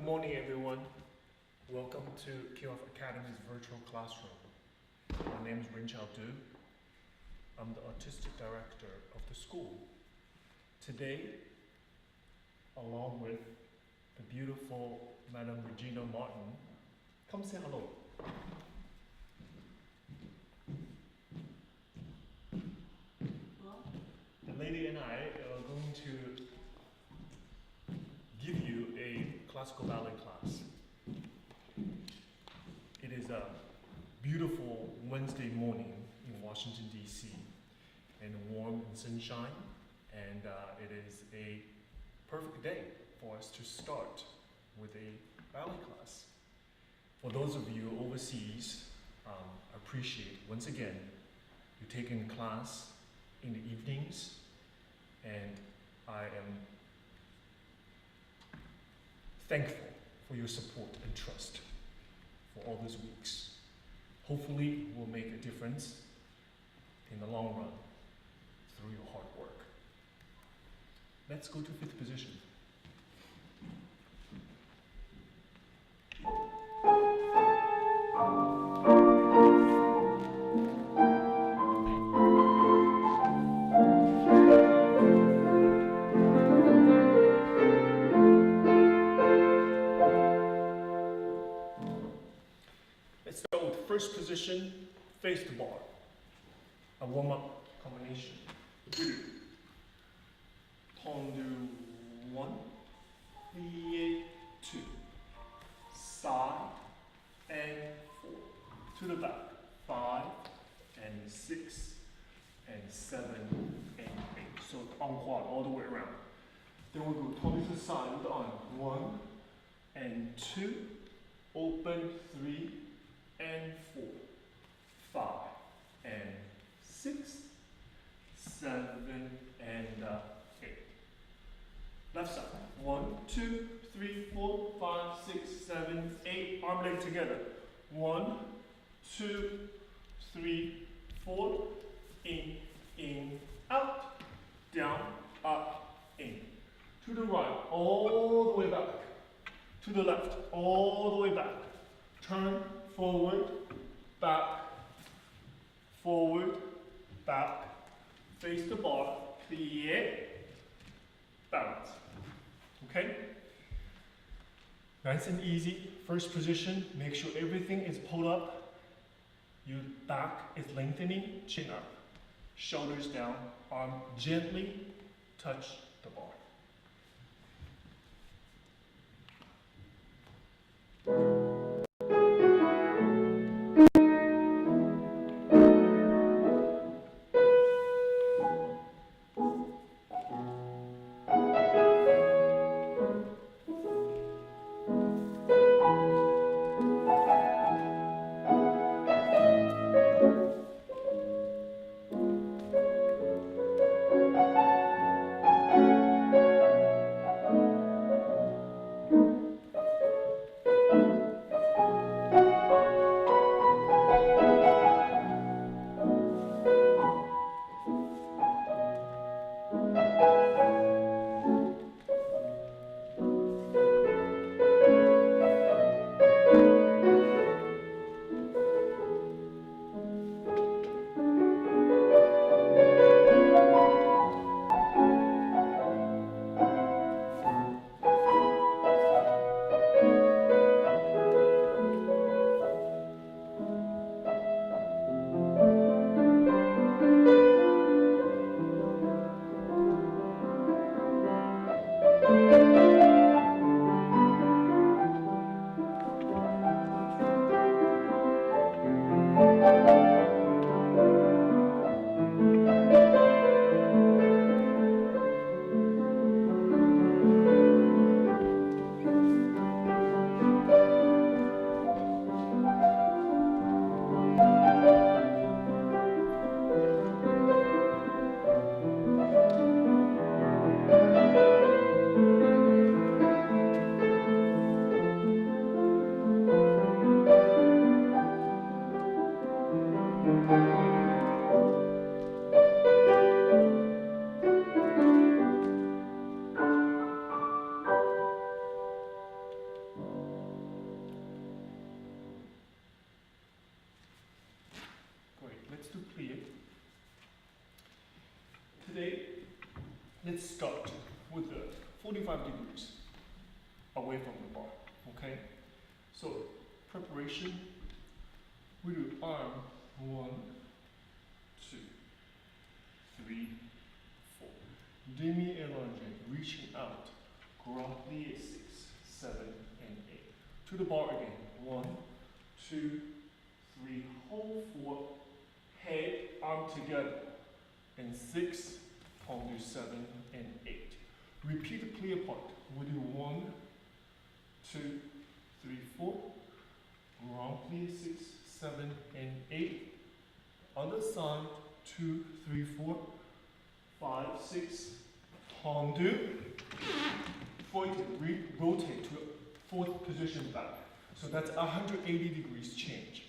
morning, everyone. Welcome to Kiof Academy's virtual classroom. My name is Runqiao. I'm the artistic director of the school. Today, along with the beautiful Madam Regina Martin, come say hello. The lady and I are going to give you a classical ballet class. It is a beautiful Wednesday morning in Washington, D.C. and warm and sunshine, and it is a perfect day for us to start with a ballet class. For those of you overseas, I appreciate once again you taking class in the evenings, and I am thankful for your support and trust for all these weeks. Hopefully, we'll make a difference in the long run through your hard work. Let's go to fifth position. Let's start with first position, face the bar. A warm-up combination. Tendu 1, plie 2, side and 4, to the back, 5 and 6 and 7 and 8. So en quad all the way around. Then we'll go tendu to the side with the arm. 1 and 2, open 3 and 4, 5 and 6, 7 and 8. Left side. 1, 2, 3, 4, 5, 6, 7, 8. Arm leg together. 1, 2, 3, 4. In, out, down, up, in. To the right, all the way back. To the left, all the way back. Turn forward, back, face the bar, plie, balance. Okay? Nice and easy. First position, make sure everything is pulled up. Your back is lengthening, chin up. Shoulders down, arm gently touch the bar. let's start with the 45 degrees away from the bar, okay? So, preparation, we do arm, 1, 2, 3, 4. Demi-allongé, reaching out, grand plie 6, 7, and 8. To the bar again, 1, 2, 3, hold 4, head, arm together, and 6, tendu 7, and 8. Repeat the plie part. We do 1, 2, 3, 4, grand plie 6, 7, and 8. Other side, 2, 3, 4, 5, 6, tendu. Rotate to fourth position back. So that's 180 degrees change.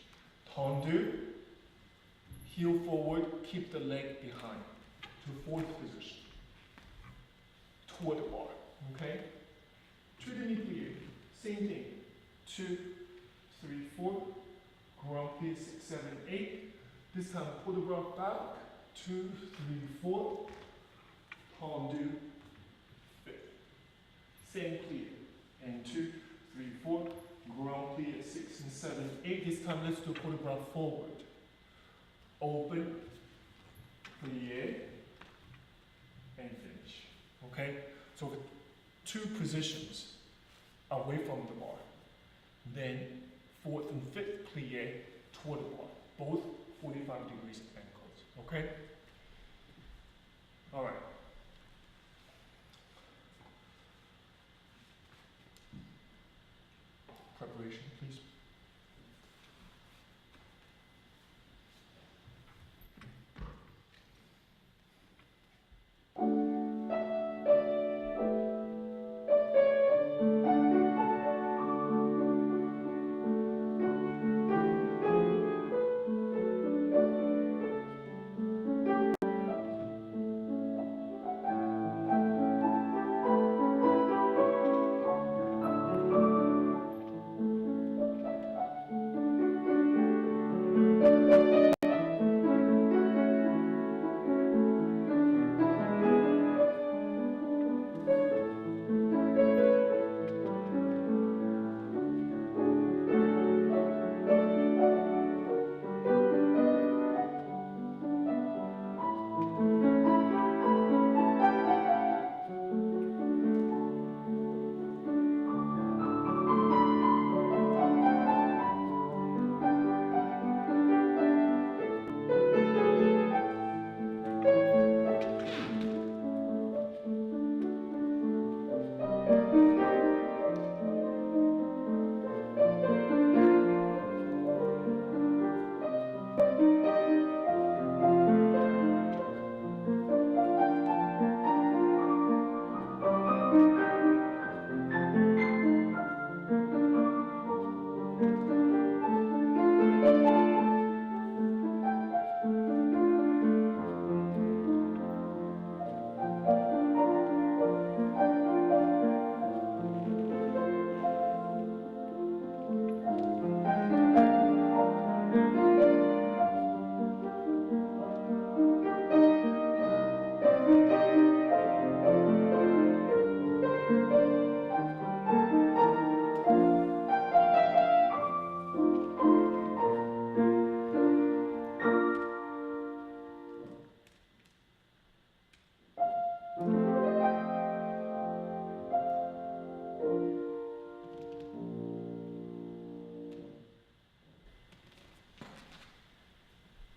Tendu, heel forward, keep the leg behind to fourth position. Toward the bar, okay? To the demi-plie, same thing. 2, 3, 4, grand plie 6, 7, 8. This time pull the rough back. 2, 3, 4, tendu, fifth. Same plie. And 2, 3, 4, grand plie 6 and 7, 8. This time let's do photograph forward. Open, plie, and finish. Okay? So 2 positions away from the bar. Then fourth and fifth plie toward the bar. Both 45 degrees angles. Okay? Alright. Preparation, please.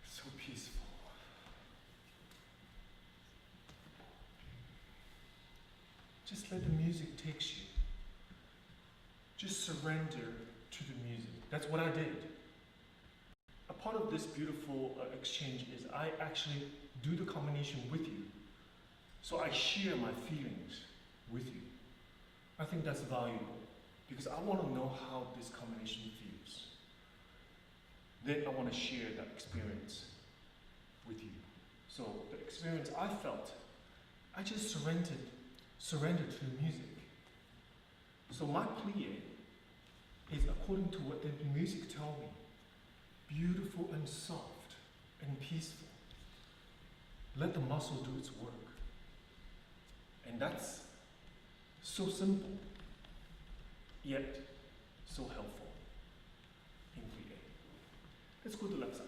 So peaceful. Just let the music take you. Just surrender to the music. That's what I did. A part of this beautiful exchange is I actually do the combination with you. So I share my feelings with you. I think that's valuable because I want to know how this combination feels. Then I want to share that experience with you. So the experience I felt, I just surrendered to the music. So my plie is according to what the music tells me. Beautiful and soft and peaceful. Let the muscle do its work. And that's so simple, yet so helpful in plie. Let's go to the left side.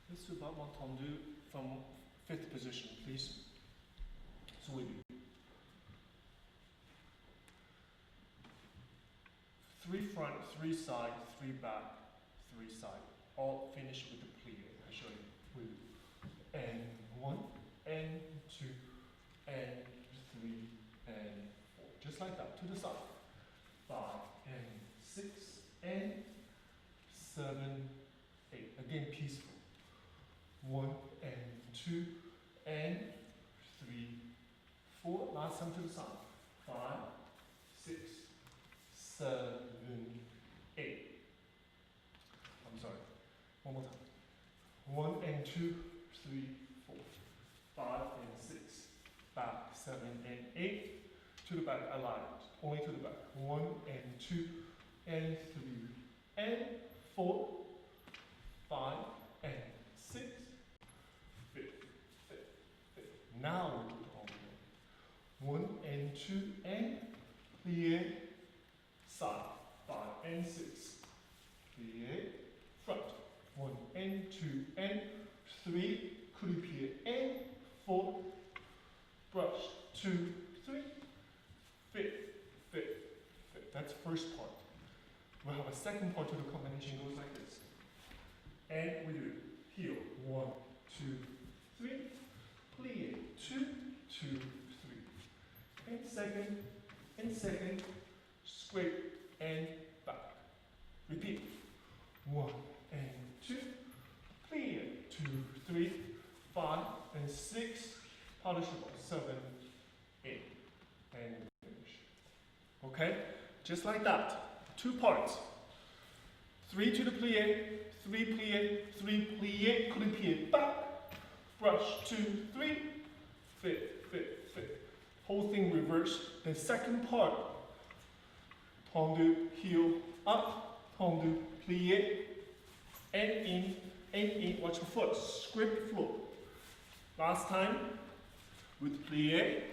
Let's do about one tendu from fifth position, please. So we do 3 front, 3 side, 3 back, 3 side. All finish with the plie. I show you. We do. And 1, and 2, and 3, and 4. Just like that, to the side. 5, and 6, and 7, 8. Again, peaceful. 1, and 2, and 3, 4. Last time to the side. 5, 6, 7, 8. I'm sorry. One more time. 1, and 2, 3, 4, 5, and 6. Back, 7, and 8. To the back, aligned. Only to the back. 1, and 2, and 3, and 4, 5, and 6. Now we do the whole 1, and 2, and plie, side, 5, and 6. Plie, front. 1, and 2, and 3, coude plie, and 4. Brush, 2, 3. Fit. That's first part. We'll have a second part to the combination goes like this. And we do heel, 1, 2, 3. Plie, 2, 2, 3. And second, scrape and back. Repeat. 1, and 2. Plie, 2, 3, 5, and 6. Polishable, 7, 8. And finish. Okay? Just like that. 2 parts. 3 to the plie, 3 plie, 3 plie, coude plie, back. Brush, 2, 3, fit. Whole thing reverse. The second part, tendu, heel, up, tendu, plie, and in, watch your foot, scrape the floor. Last time, with plie,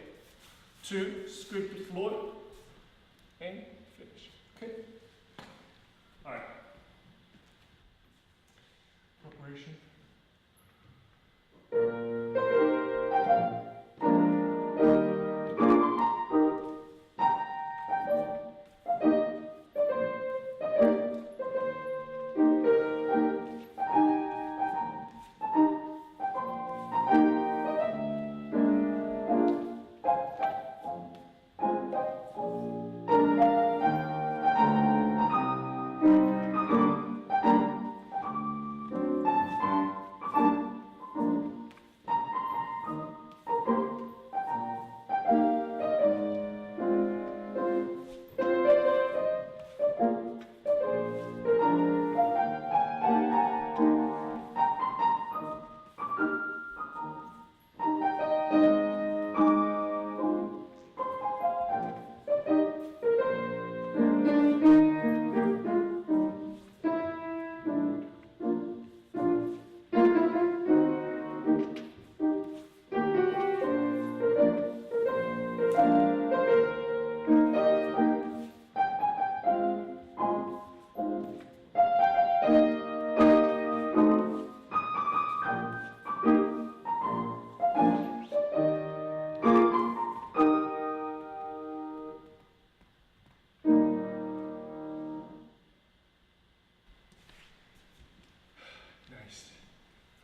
2, scrape the floor, and finish. Okay? Alright.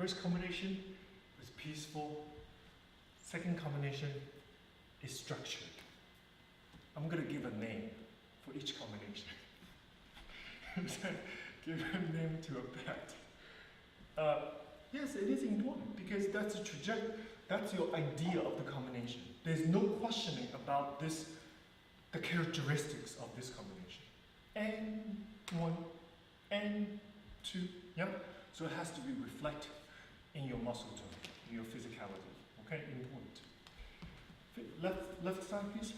First combination is peaceful. Second combination is structured. I'm gonna give a name for each combination. Give a name to a pet. Yes, it is important because that's a trajectory. That's your idea of the combination. There's no questioning about this, the characteristics of this combination. N1, N2, yeah? So it has to be reflected in your muscle tone, in your physicality. Okay, important. Left side, please.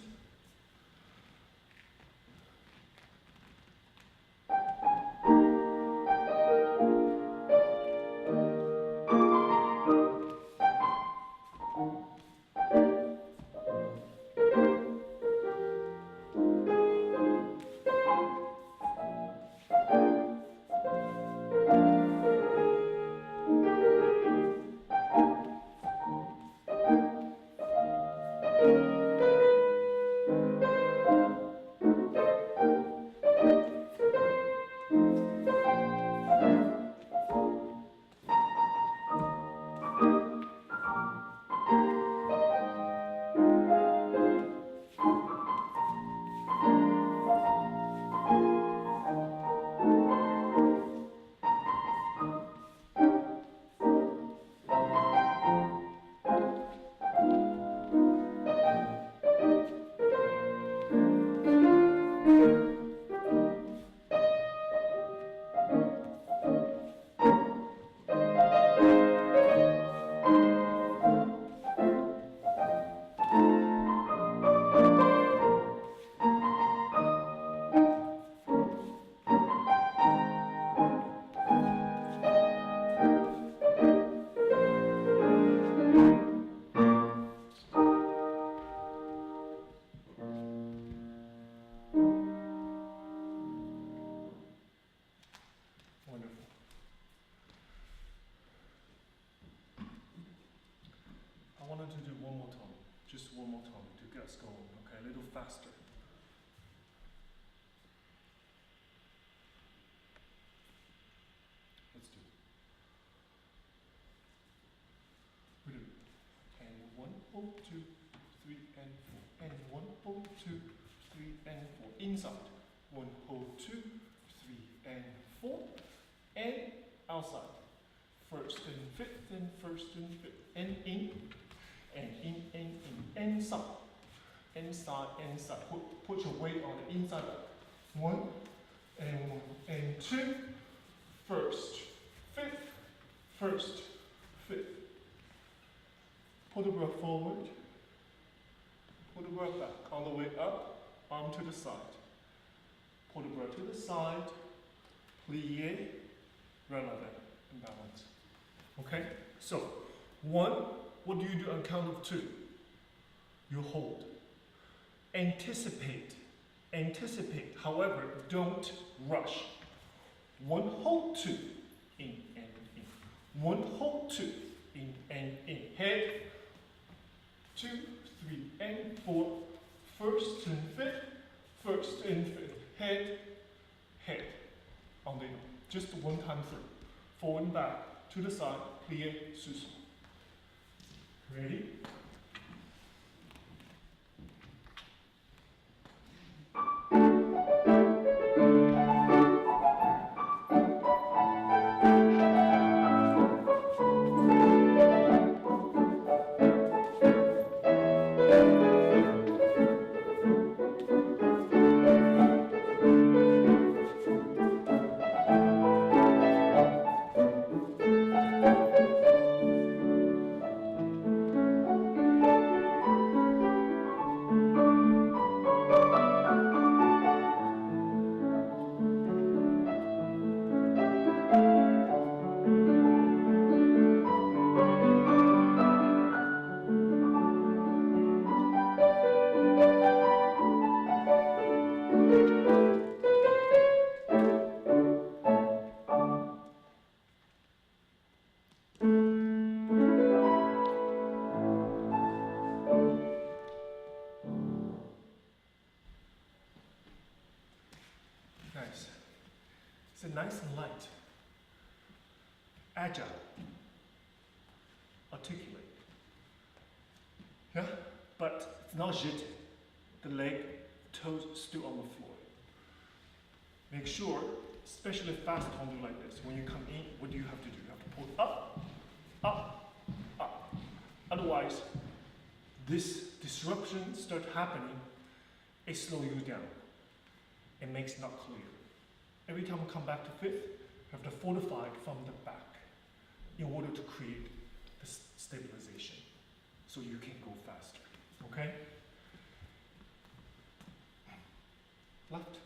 Wonderful. I wanted to do one more time, just one more time to get us going, okay, a little faster. Let's do it. We do it. And 1, 2, 3, and 4. And 1, 2, 3, and 4. Inside. 1, 2, 3, and 4. And outside. First and fifth, and first and fifth. And in. And in, and in. Inside. Inside, inside. Put your weight on the inside back. 1, and 2. First, fifth, first, fifth. Pull the breath forward. Pull the breath back. On the way up, arm to the side. Pull the breath to the side. Plie, releve, and balance. Okay? So, 1, what do you do on count of 2? You hold. Anticipate. Anticipate. However, don't rush. 1, hold, 2. In and in. 1, hold, 2. In and in. Head. 2, 3, and 4. First and fifth. First and fifth. Head. Head. On the just 1 time through. Forward and back. To the side. Plie. Susu. Ready? Nice. It's nice and light. Agile. articulate. Yeah? But it's not jeté. The leg, toes still on the floor. Make sure, especially fast tondo like this, when you come in, what do you have to do? You have to pull up, up, up. Otherwise, this disruption starts happening, it slows you down. It makes it not clear. Every time we come back to fifth, you have to fortify it from the back in order to create the stabilization so you can go faster. Okay? Left.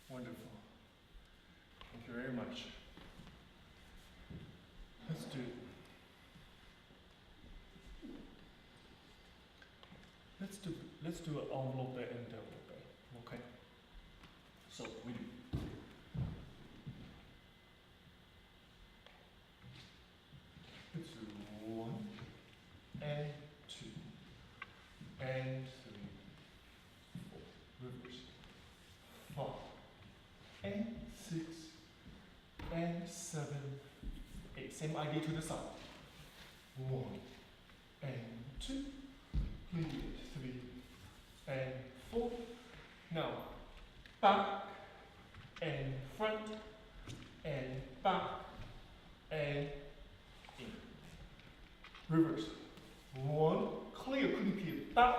Wonderful. Thank you very much. Let's do an envelope and envelope. Okay. So we do. Let's do 1 and 2 and 3, 4. Reverse. 5 and 6 and 7, 8. Same idea to the side. 1 and 2, 3, and 4. Now, back and front and back and in. Reverse. 1, clear, coude-pied, back,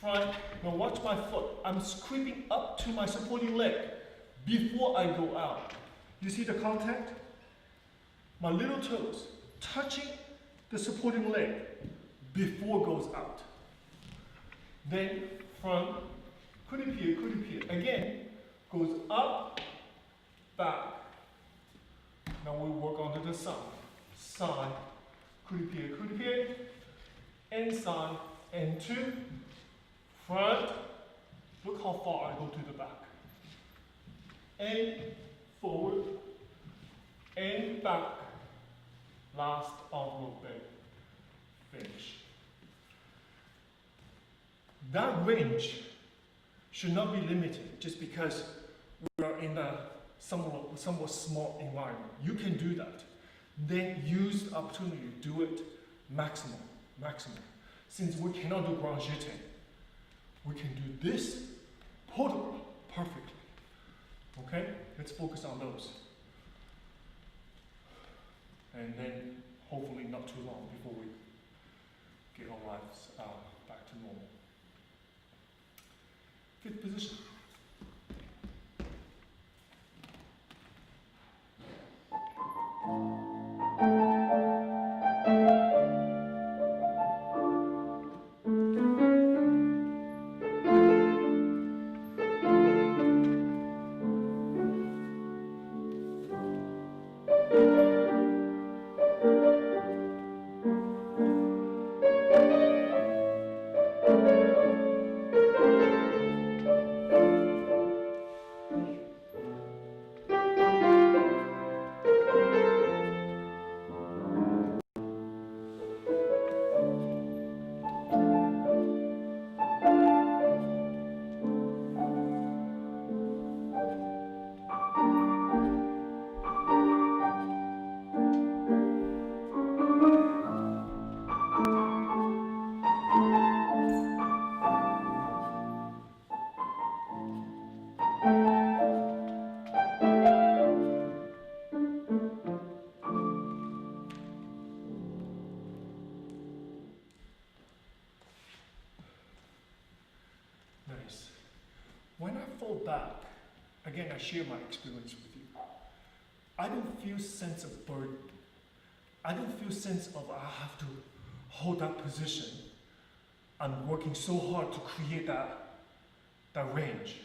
front. Now watch my foot. I'm creeping up to my supporting leg before I go out. You see the contact? My little toes touching the supporting leg before it goes out. Then from coude-pied, again, goes up, back. Now we work onto the side, coude-pied, inside, and 2, front. Look how far I go to the back. And forward, and back. Last envelope bend. Finish. That range should not be limited just because we are in a somewhat small environment. You can do that. Then use the opportunity to do it maximum. Since we cannot do grand jeté, we can do this portable perfectly. Okay? Let's focus on those. And then hopefully not too long before we get our lives back to normal. Fifth position. Again, I share my experience with you. I don't feel sense of burden. I don't feel sense of I have to hold that position. I'm working so hard to create that range.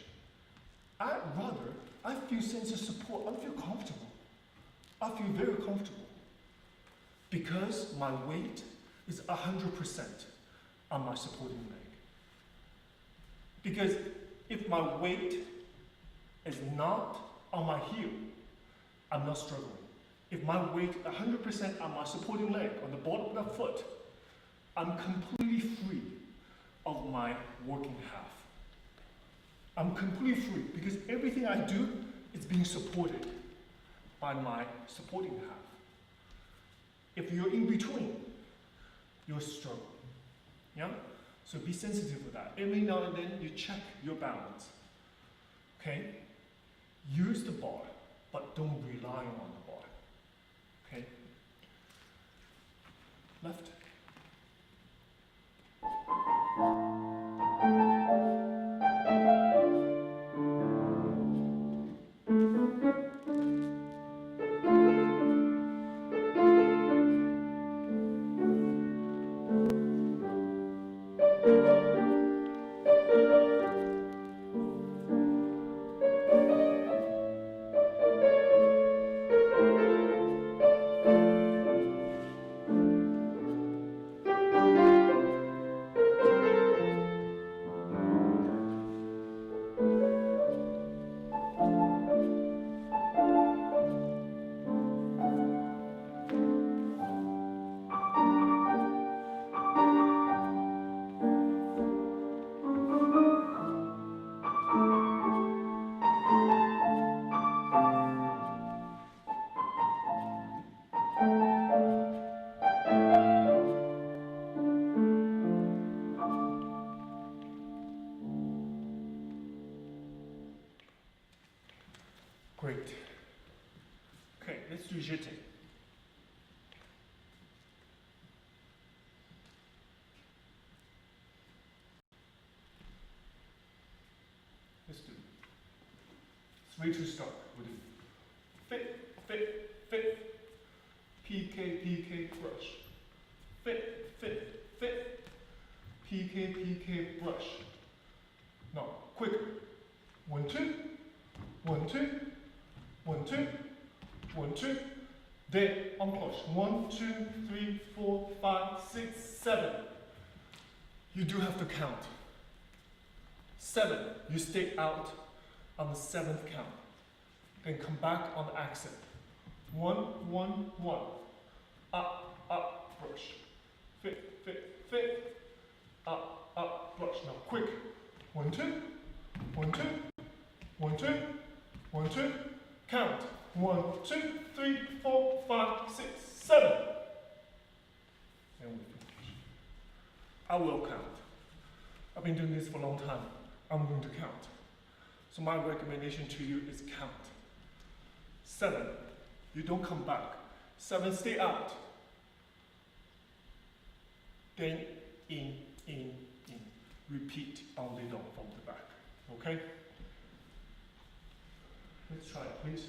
I feel sense of support. I feel comfortable. I feel very comfortable. Because my weight is 100% on my supporting leg. Because if my weight is not on my heel, I'm not struggling. If my weight 100% on my supporting leg, on the bottom of the foot, I'm completely free of my working half. I'm completely free because everything I do is being supported by my supporting half. If you're in between, you'll struggle. Yeah? So be sensitive to that. Every now and then you check your balance. Okay? Use the bar, but don't rely on the bar. Okay? Left. Great. Okay, let's do jeté. Let's do it. 3 to start. We'll do fit, fit, fit, PK, PK, brush. Fit, fit, fit, PK, PK, brush. Now, quicker. 1, 2, 1, 2, 1, 2, 1, 2. Then on push. 1, 2, 3, 4, 5, 6, 7. You do have to count. 7. You stay out on the 7th count. Then come back on the accent. 1, 1, 1. Up, up, brush. Fit, fit, fit. Up, up, brush. Now quick. 1, 2, 1, 2, 1, 2, 1, 2. Count. 1, 2, 3, 4, 5, 6, 7. And we finish. I will count. I've been doing this for a long time. I'm going to count. So my recommendation to you is count. 7. You don't come back. 7, stay out. Then in. Repeat all day long from the back. Okay? Let's try it, please.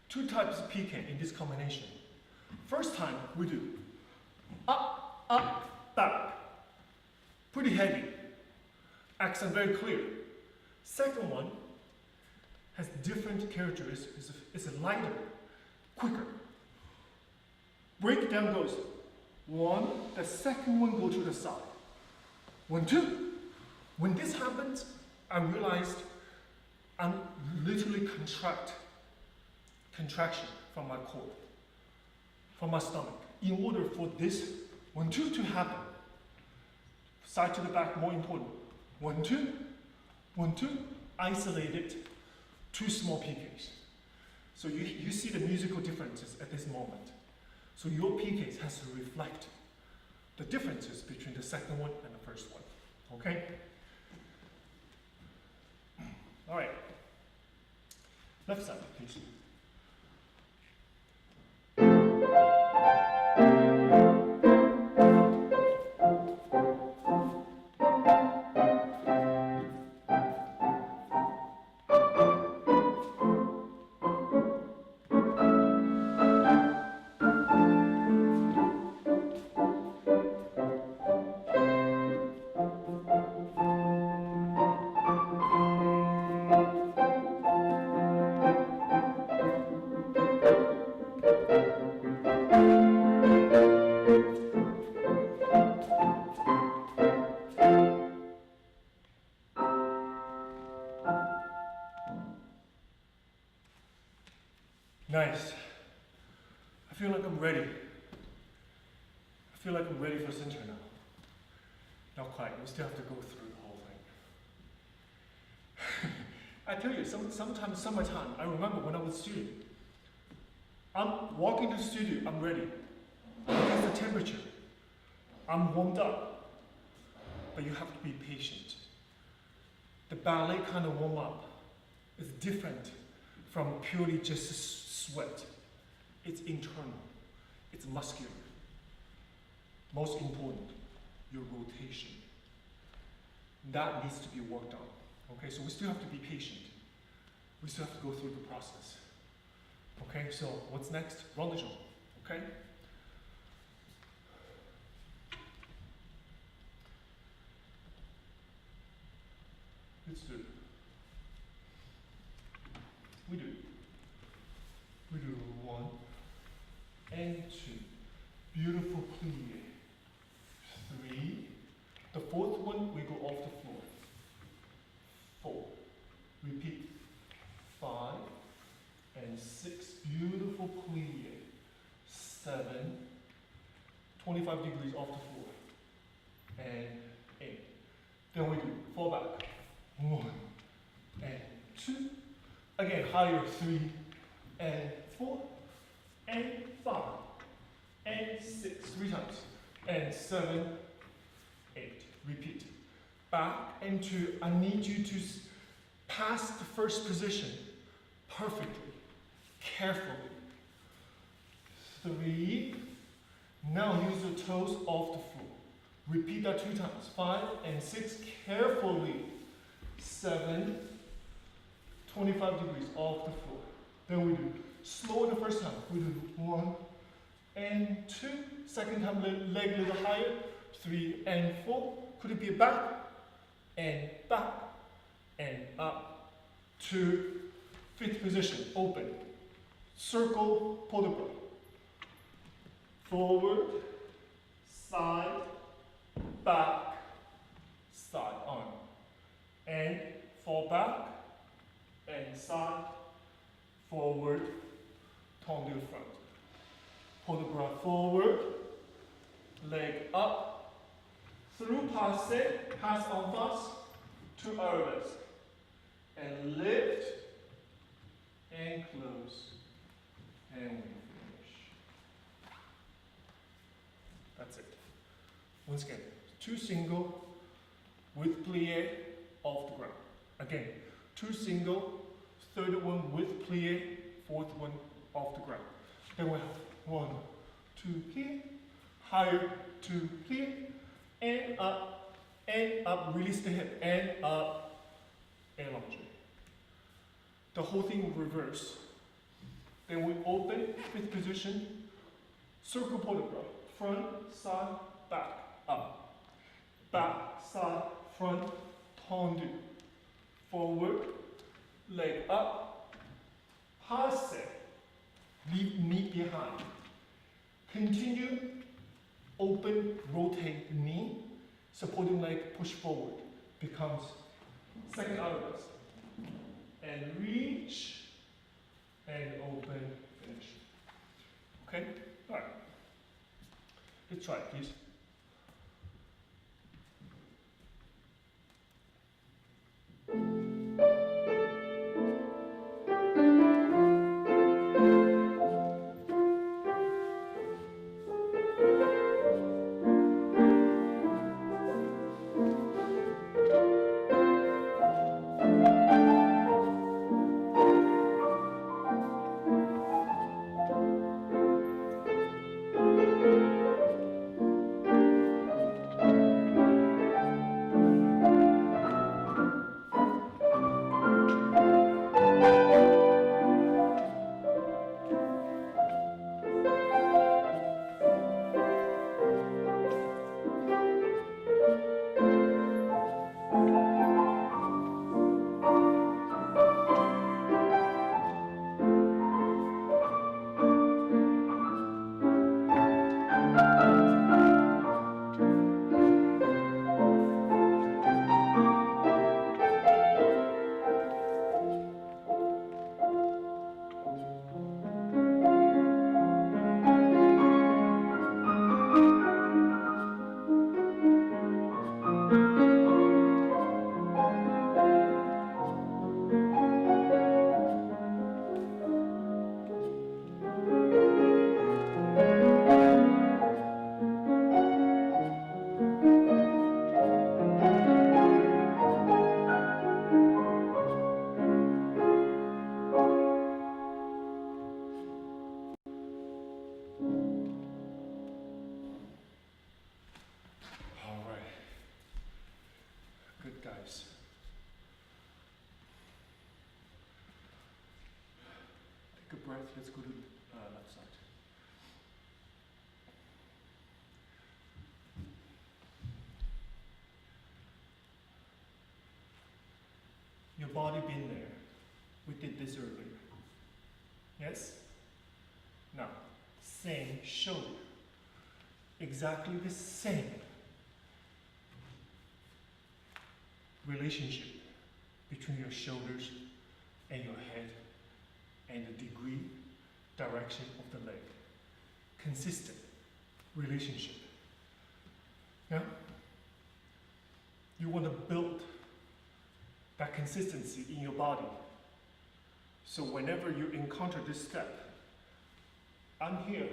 Two types of PK in this combination. First time we do up, up, back. Pretty heavy. Accent very clear. Second one has different characteristics. It's lighter, quicker. Breakdown goes 1, the second one go to the side. 1, 2, When this happens, I realized I'm literally contraction from my core, from my stomach. In order for this 1-2 to happen, side to the back, more important. 1-2, 1-2, isolated, 2 small PKs. So you see the musical differences at this moment. So your PKs has to reflect the differences between the second one and the first one. Okay? All right. Left side, please. Nice. I feel like I'm ready. I feel like I'm ready for center now. Not quite, we still have to go through the whole thing. I tell you, sometimes summertime, I remember when I was a student, I'm walking to the studio, I'm ready. Because the temperature, I'm warmed up. But you have to be patient. The ballet kind of warm up is different from purely just sweat. It's internal, it's muscular. Most important, your rotation. That needs to be worked on. Okay, so we still have to be patient. We still have to go through the process. Okay, so what's next? Runqiao. Okay? Let's do it. We do 1 and 2. Beautiful plie. 3. The fourth one, we go off the floor. 4. Repeat. 5 and 6. Beautiful plie. 7. 25 degrees off the floor. And 8. Then we do fall back. 1 and 2. Again, higher. 3 and 4 and 5 and 6. 3 times. And 7, 8. Repeat. Back and 2. I need you to pass the first position perfectly, carefully. 3. Now use the toes off the floor. Repeat that 2 times. 5 and 6. Carefully. 7. 25 degrees off the floor. Then we do slow the first time. We do 1 and 2. Second time, leg a little higher. 3 and 4. Could it be a back and up to 5th position. Open. Circle, pull the bra. Forward, side, back, side, arm. And fall back, and side, forward, tendu front. Pull the bra forward, leg up, through passe, pass en face to arabesque. And lift, and close, and we finish. That's it. Once again, 2 single with plie off the ground. Again, 2 single, third one with plie, fourth one off the ground. Then we have 1, 2 plie, higher, 2 plie, and up, release the hip, and up, and allonge. The whole thing will reverse. Then we open, 5th position, circle pull the bra, front, side, back, up, back, side, front, tendu, forward, leg up, passe, leave knee behind. Continue, open, rotate knee, supporting leg, push forward. becomes second arabesque. And reach, and open, finish. Okay? Alright. Let's try it, please. Good, guys. Take a breath. Let's go to left side. Your body been there. We did this earlier. Yes? Now, same shoulder. Exactly the same relationship between your shoulders and your head and the degree, direction of the leg. Consistent relationship. Yeah? You want to build that consistency in your body. So whenever you encounter this step, I'm here.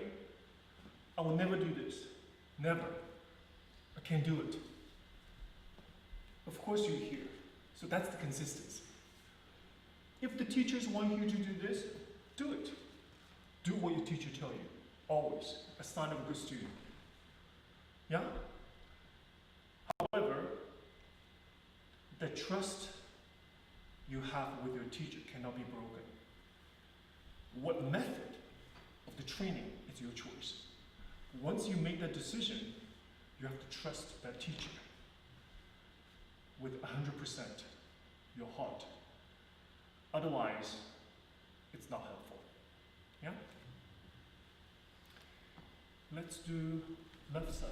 I will never do this. Never. I can't do it. Of course you're here. So that's the consistency. If the teachers want you to do this, do it. Do what your teacher tells you. Always. A sign of a good student. Yeah? However, the trust you have with your teacher cannot be broken. What method of the training is your choice. Once you make that decision, you have to trust that teacher with 100% your heart. Otherwise, it's not helpful. Yeah? Let's do left side.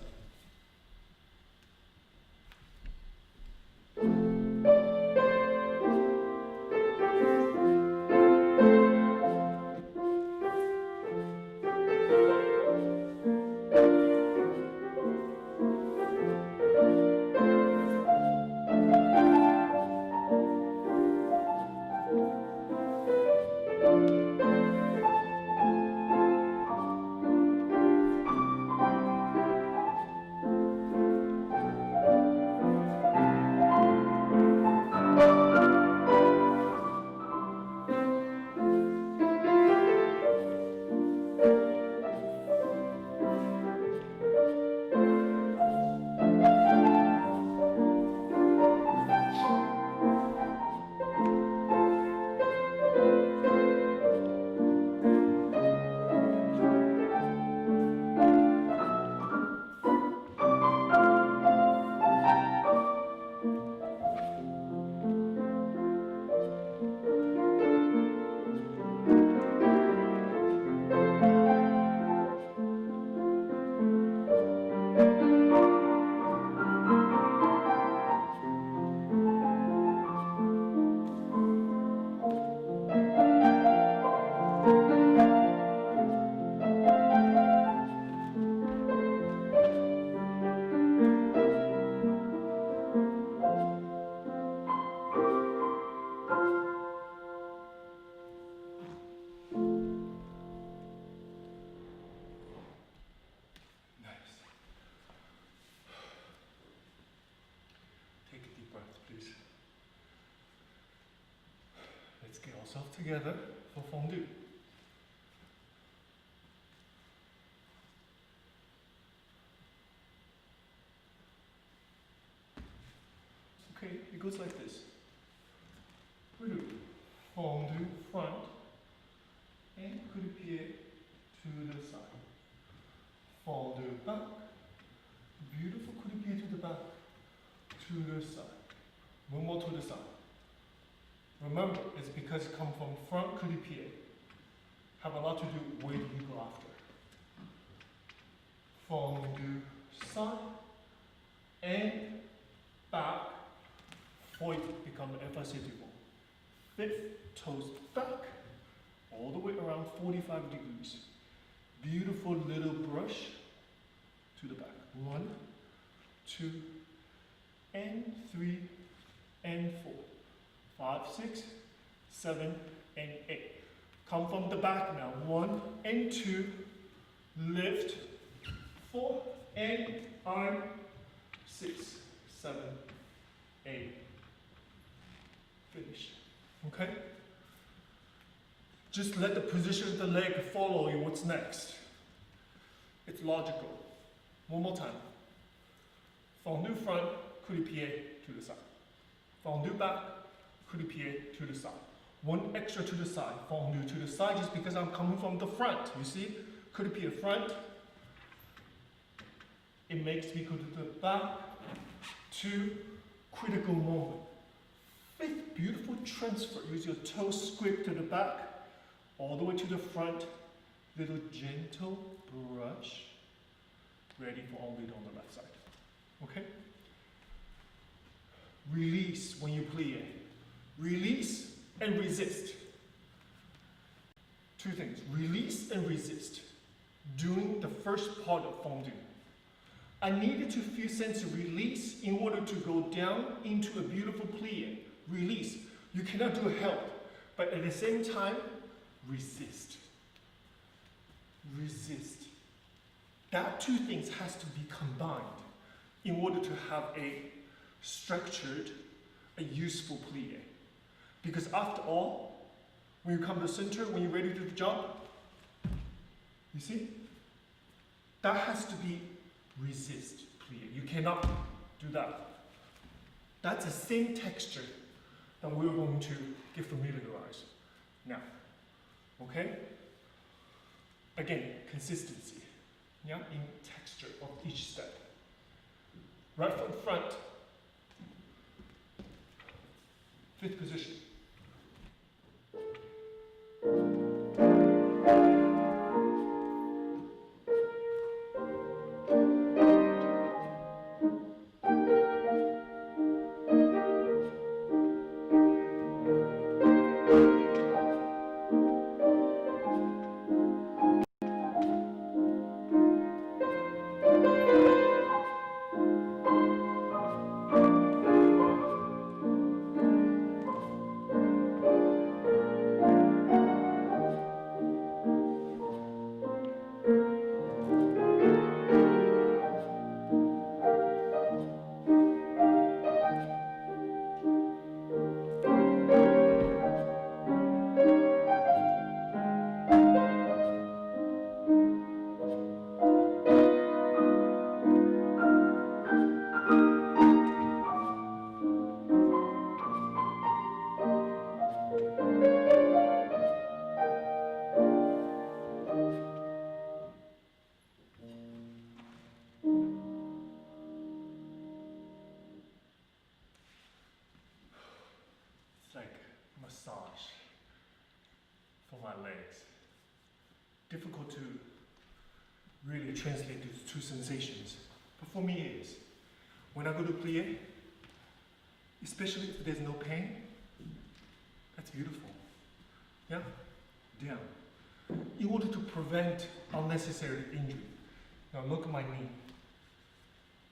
please. Let's get ourselves together for fondue. Okay, it goes like this. We do fondue front and coup de pied to the side. Fondue back, beautiful coup de pied to the back, to the side. One more to the side. Remember, it's because it comes from front coup de pied. Have a lot to do where do you go after. Fondue side and back. For it to become efacetible. Fifth, toes back, all the way around 45 degrees. Beautiful little brush to the back. 1, 2, and 3, and 4. 5, 6, 7, and 8. Come from the back now. 1 and 2, lift. 4 and arm. 6, 7, 8. Finish. Okay? Just let the position of the leg follow you what's next. It's logical. One more time. Fondue front, coup de pied to the side. Fondue back, coup de pied to the side. One extra to the side, fondue to the side just because I'm coming from the front. You see? Coup de pied front. It makes me go to the back. 2, critical moment. 5th, beautiful transfer. Use your toes square to the back, all the way to the front. Little gentle brush. Ready for on-beat on the left side. Okay? Release when you plie. Release and resist. 2 things. Release and resist. Doing the first part of fondue. I needed to feel sense of release in order to go down into a beautiful plie. Release. You cannot do help, but at the same time, resist. Resist. That 2 things has to be combined in order to have a structured, a useful plie. Because after all, when you come to the center, when you're ready to jump, you see? That has to be resist plie. You cannot do that. That's the same texture that we're going to get familiarized now. Okay? Again, consistency. Yeah, in texture of each step. Right foot front. 5th position. Massage for my legs. Difficult to really translate these 2 sensations, but for me it is. When I go to plie, especially if there's no pain, that's beautiful. Yeah? Down. In order to prevent unnecessary injury. Now look at my knee.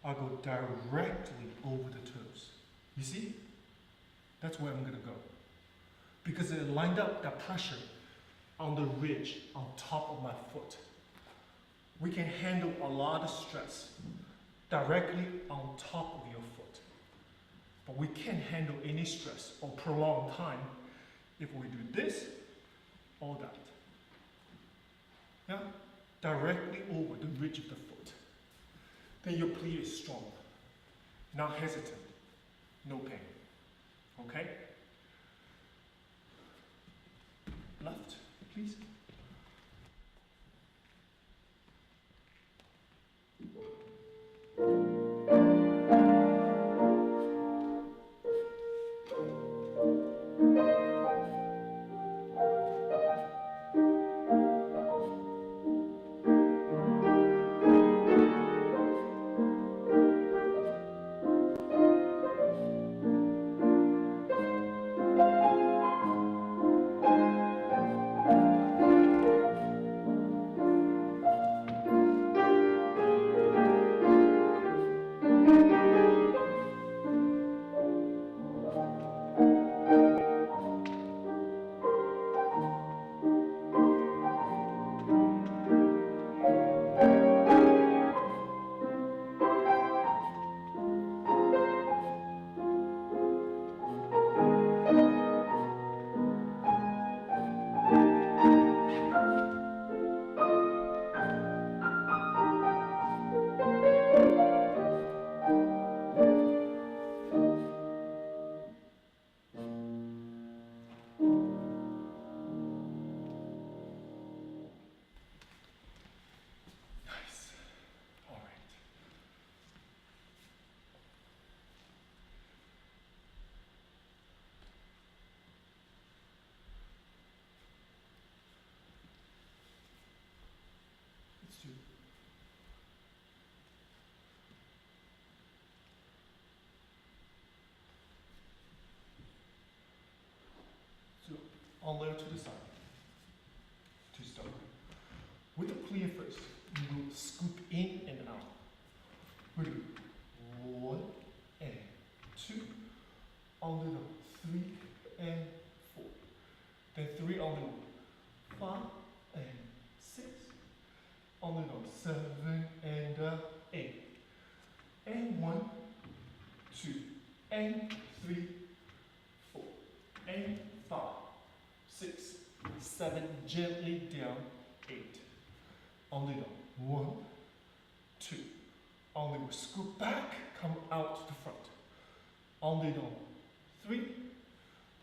I go directly over the toes. You see? That's where I'm going to go. Because it lined up that pressure on the ridge on top of my foot. We can handle a lot of stress directly on top of your foot. But we can't handle any stress or prolonged time if we do this or that. Yeah? Directly over the ridge of the foot. Then your plie is strong. Not hesitant. No pain. Okay? Left, please. So, on layer to the side. To start. With the plie first, you will scoop in and out. We do 1 and 2, on the 3 and 4. Then 3 on the 5 and 6, on the 7 and 8. And 1, 2, and 3, 4, and 5, 6, 7, gently down, 8. Only down, 1, 2. Only will scoop back, come out to the front. Only down, 3.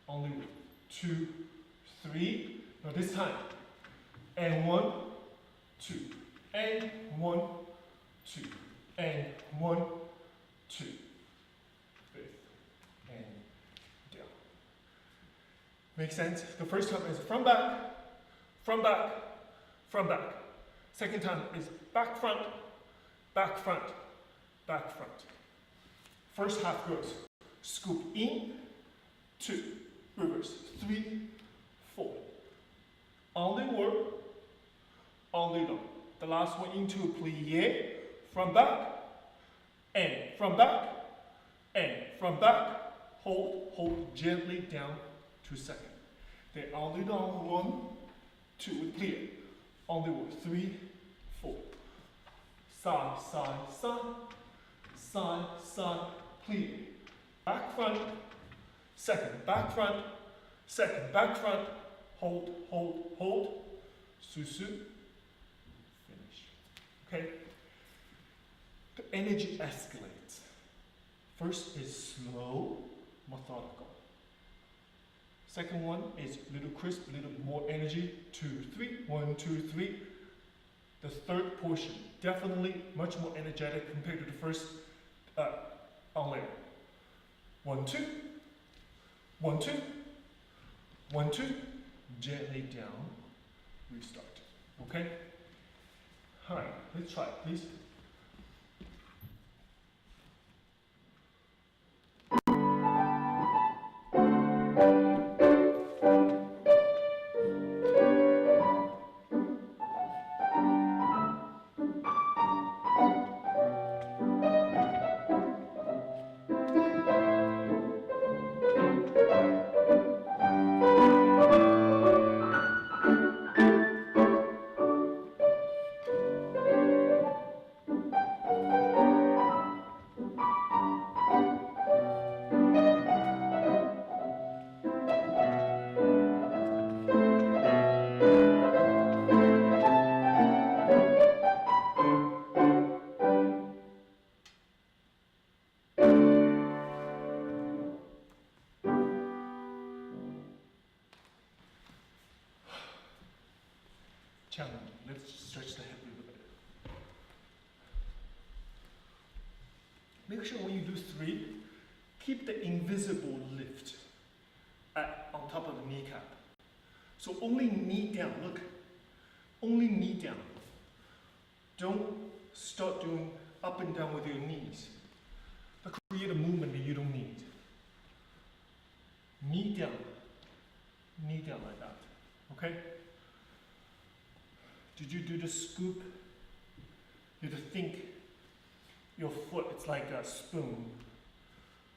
Only with 2, 3. Now this time, and 1, 2, and 1, 2, and 1, 2. Fifth, and down. Make sense? The first time is from back, from back, from back. Second time is back front, back front, back front. First half goes scoop in, 2, reverse, 3, 4. Only work, only down. The last one into a plie, from back, and from back, and from back. Hold gently down to second. Then only down 1, 2 with plie. Only work 3, 4. Side, side, side, side, side, plie. Back front, second, back front, second, back front. Hold, hold, hold. Susu. Finish. Okay? The energy escalates. First is slow, methodical. Second one is little crisp, little more energy. 2, 3. 1, 2, 3. The third portion, definitely much more energetic compared to the first on layer. 1, 2. 1, 2. 1, 2. Gently down. Restart. Okay? Alright, let's try it, please. challenging. Let's stretch the hip a little bit. Make sure when you do 3, keep the invisible lift on top of the kneecap. So only knee down, look. Only knee down. Don't start doing up and down with your knees. That create a movement that you don't need. Knee down like that, okay? Did you do the scoop? You have to think your foot, it's like a spoon.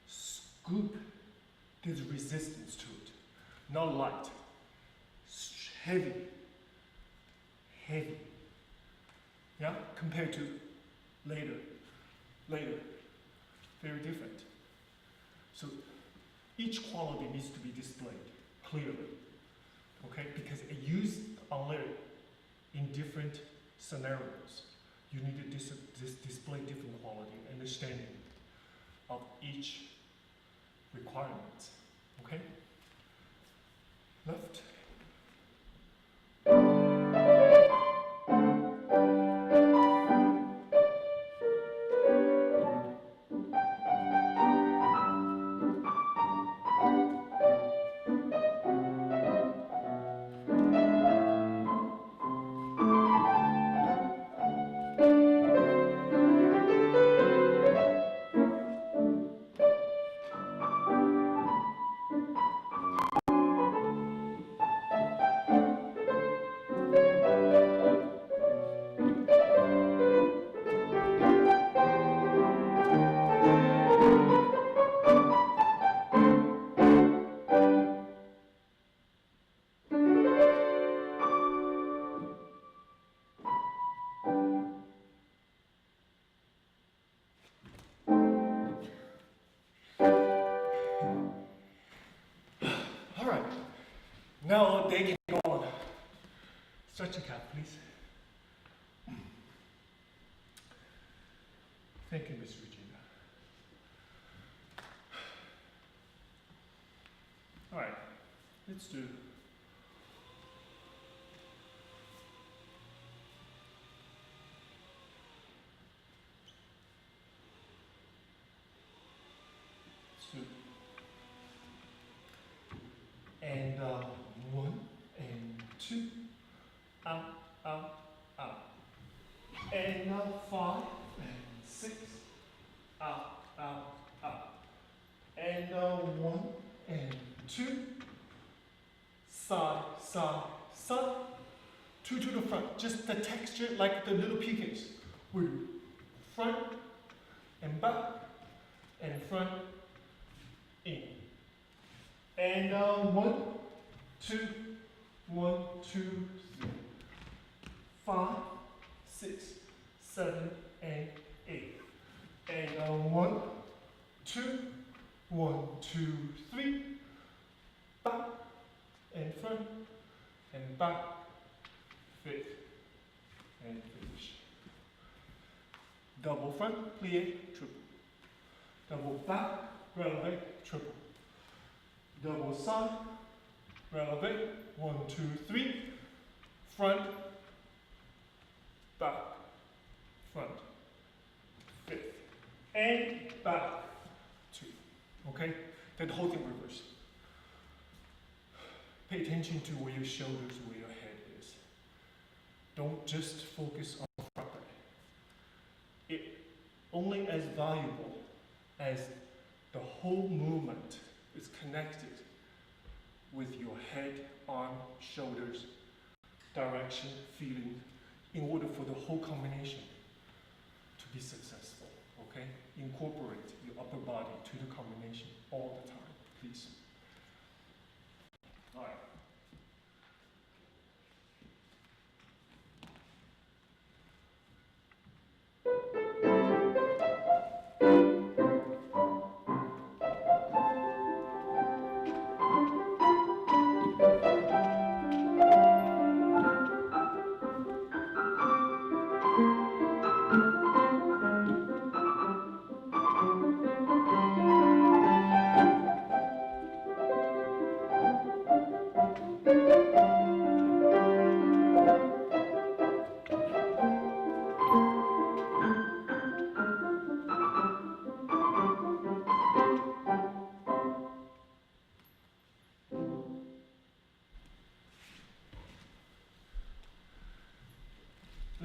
Scoop, there's resistance to it. Not light, heavy. Yeah, compared to later, very different. So each quality needs to be displayed clearly, okay? Because it used only in different scenarios. You need to display different quality, understanding of each requirement, okay? Left. All right, now they can go on. Stretch your calf, please. Thank you, Miss Regina. All right, let's do. And 1 and 2, out, out, out. And 5 and 6, out, out, out. And 1 and 2, side, side, side. 2 to the front, just the texture like the little peacocks. We front and back and front, in. And 1, 2, 1, 2, 3, 5, 6, 7, and 8. And 1, 2, 1, 2, 3, back and front and back, fifth and finish. Double front, plie, triple. Double back, releve, triple. Double side, releve, 1, 2, 3, front, back, front, fifth, and back, 2. Okay? Then whole thing reverse. Pay attention to where your shoulders, where your head is. Don't just focus on the front. It only as valuable as the whole movement is connected with your head, arm, shoulders, direction, feeling, in order for the whole combination to be successful, okay? Incorporate your upper body to the combination all the time, please. All right.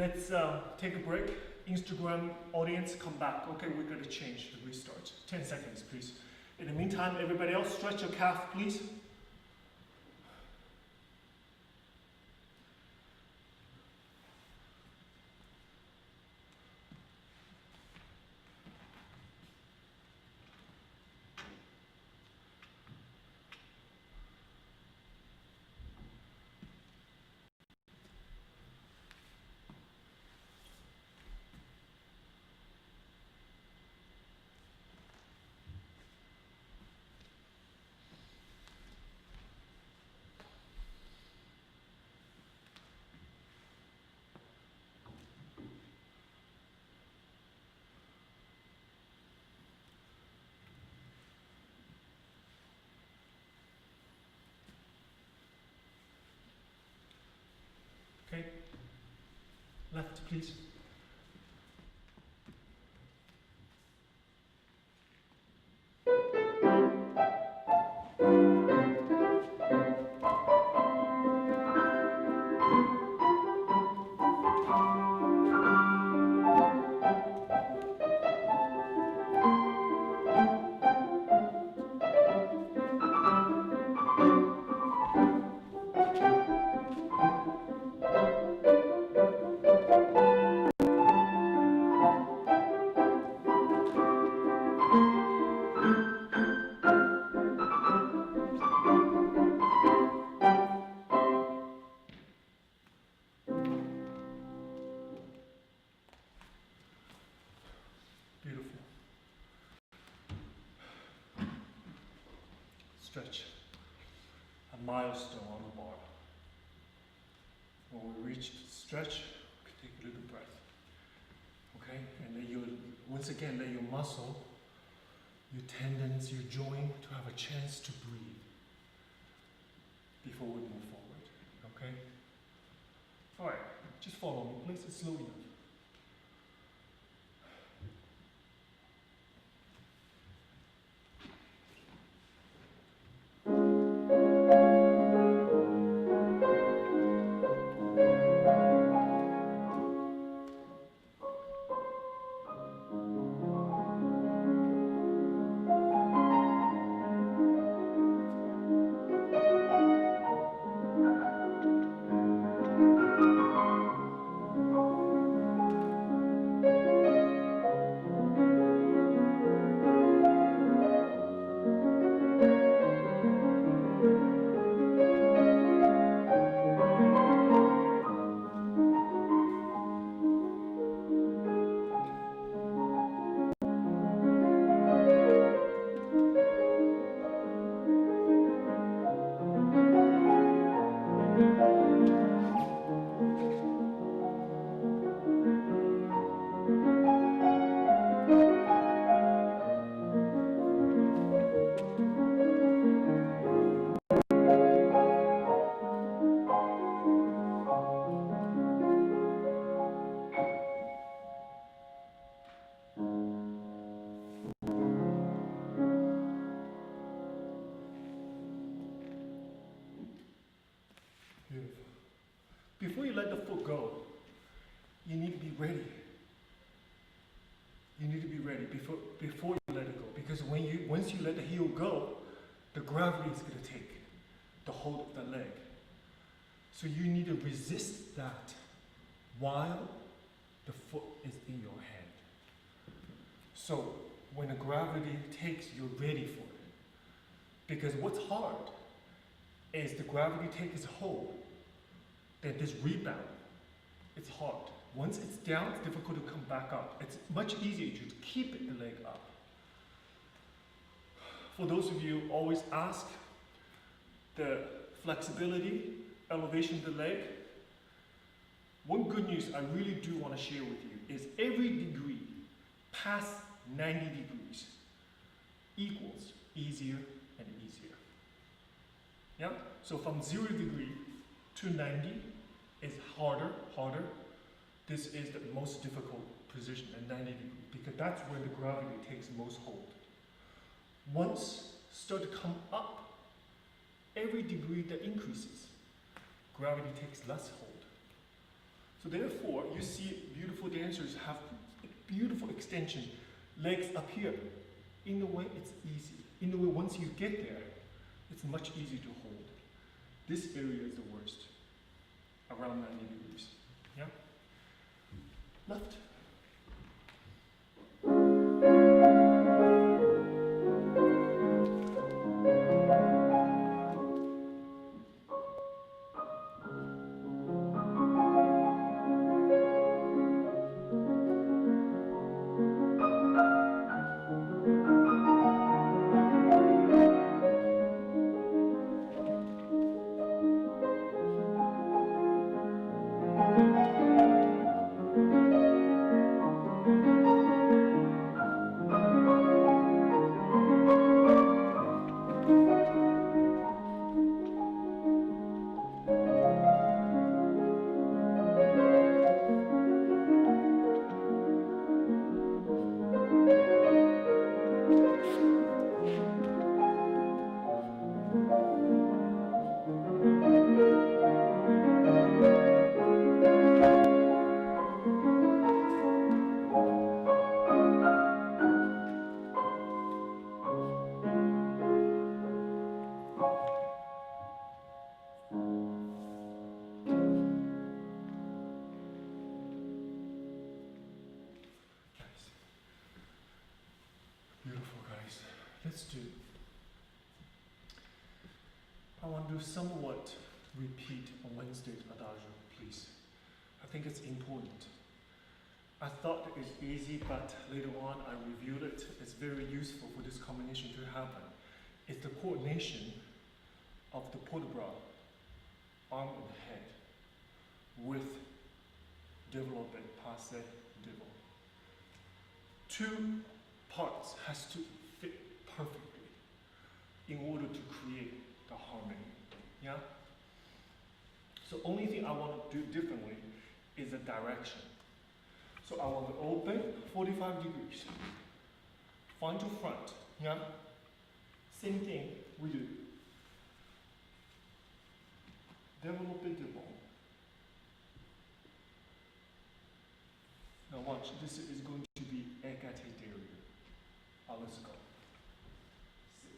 Let's take a break. Instagram audience, come back. Okay, we're going to change the restart. 10 seconds, please. In the meantime, everybody else, stretch your calf, please. Okay, left, please. Beautiful. Stretch. A milestone on the bar. When we reach the stretch, we can take a little breath. Okay? And then you once again let your muscle, your tendons, your joint to have a chance to breathe before we move forward. Okay? Alright, just follow me, please. It's slow enough. Beautiful. Before you let the foot go, you need to be ready. You need to be ready before you let it go. Because once you let the heel go, the gravity is going to take the hold of the leg. So you need to resist that while the foot is in your hand. So when the gravity takes, you're ready for it. Because what's hard is the gravity takes its hold, then this rebound, it's hard. Once it's down, it's difficult to come back up. It's much easier to keep the leg up. For those of you who always ask the flexibility, elevation of the leg, one good news I really do want to share with you is every degree past 90 degrees equals easier and easier. Yeah? So from 0 degree to 90 is harder. This is the most difficult position at 90 degrees because that's where the gravity takes most hold. Once start to come up, every degree that increases, gravity takes less hold. So therefore, you see beautiful dancers have beautiful extension, legs up here. In a way, it's easy. In a way, once you get there, it's much easier to hold. This area is the worst, around 90 degrees. Yeah? Left. Beautiful, guys. Let's do. I want to somewhat repeat on Wednesday's adagio, please. I think it's important. I thought it was easy, but later on I reviewed it. It's very useful for this combination to happen. It's the coordination of the port de bras, arm and head, with développé, passé, devant. Two parts has to fit perfectly in order to create the harmony. Yeah? So only thing I want to do differently is the direction. So I want to open 45 degrees. Front to front. Yeah? Same thing we do. Développé devant. Now watch, this is going to be écarté derrière. Let's go. 6,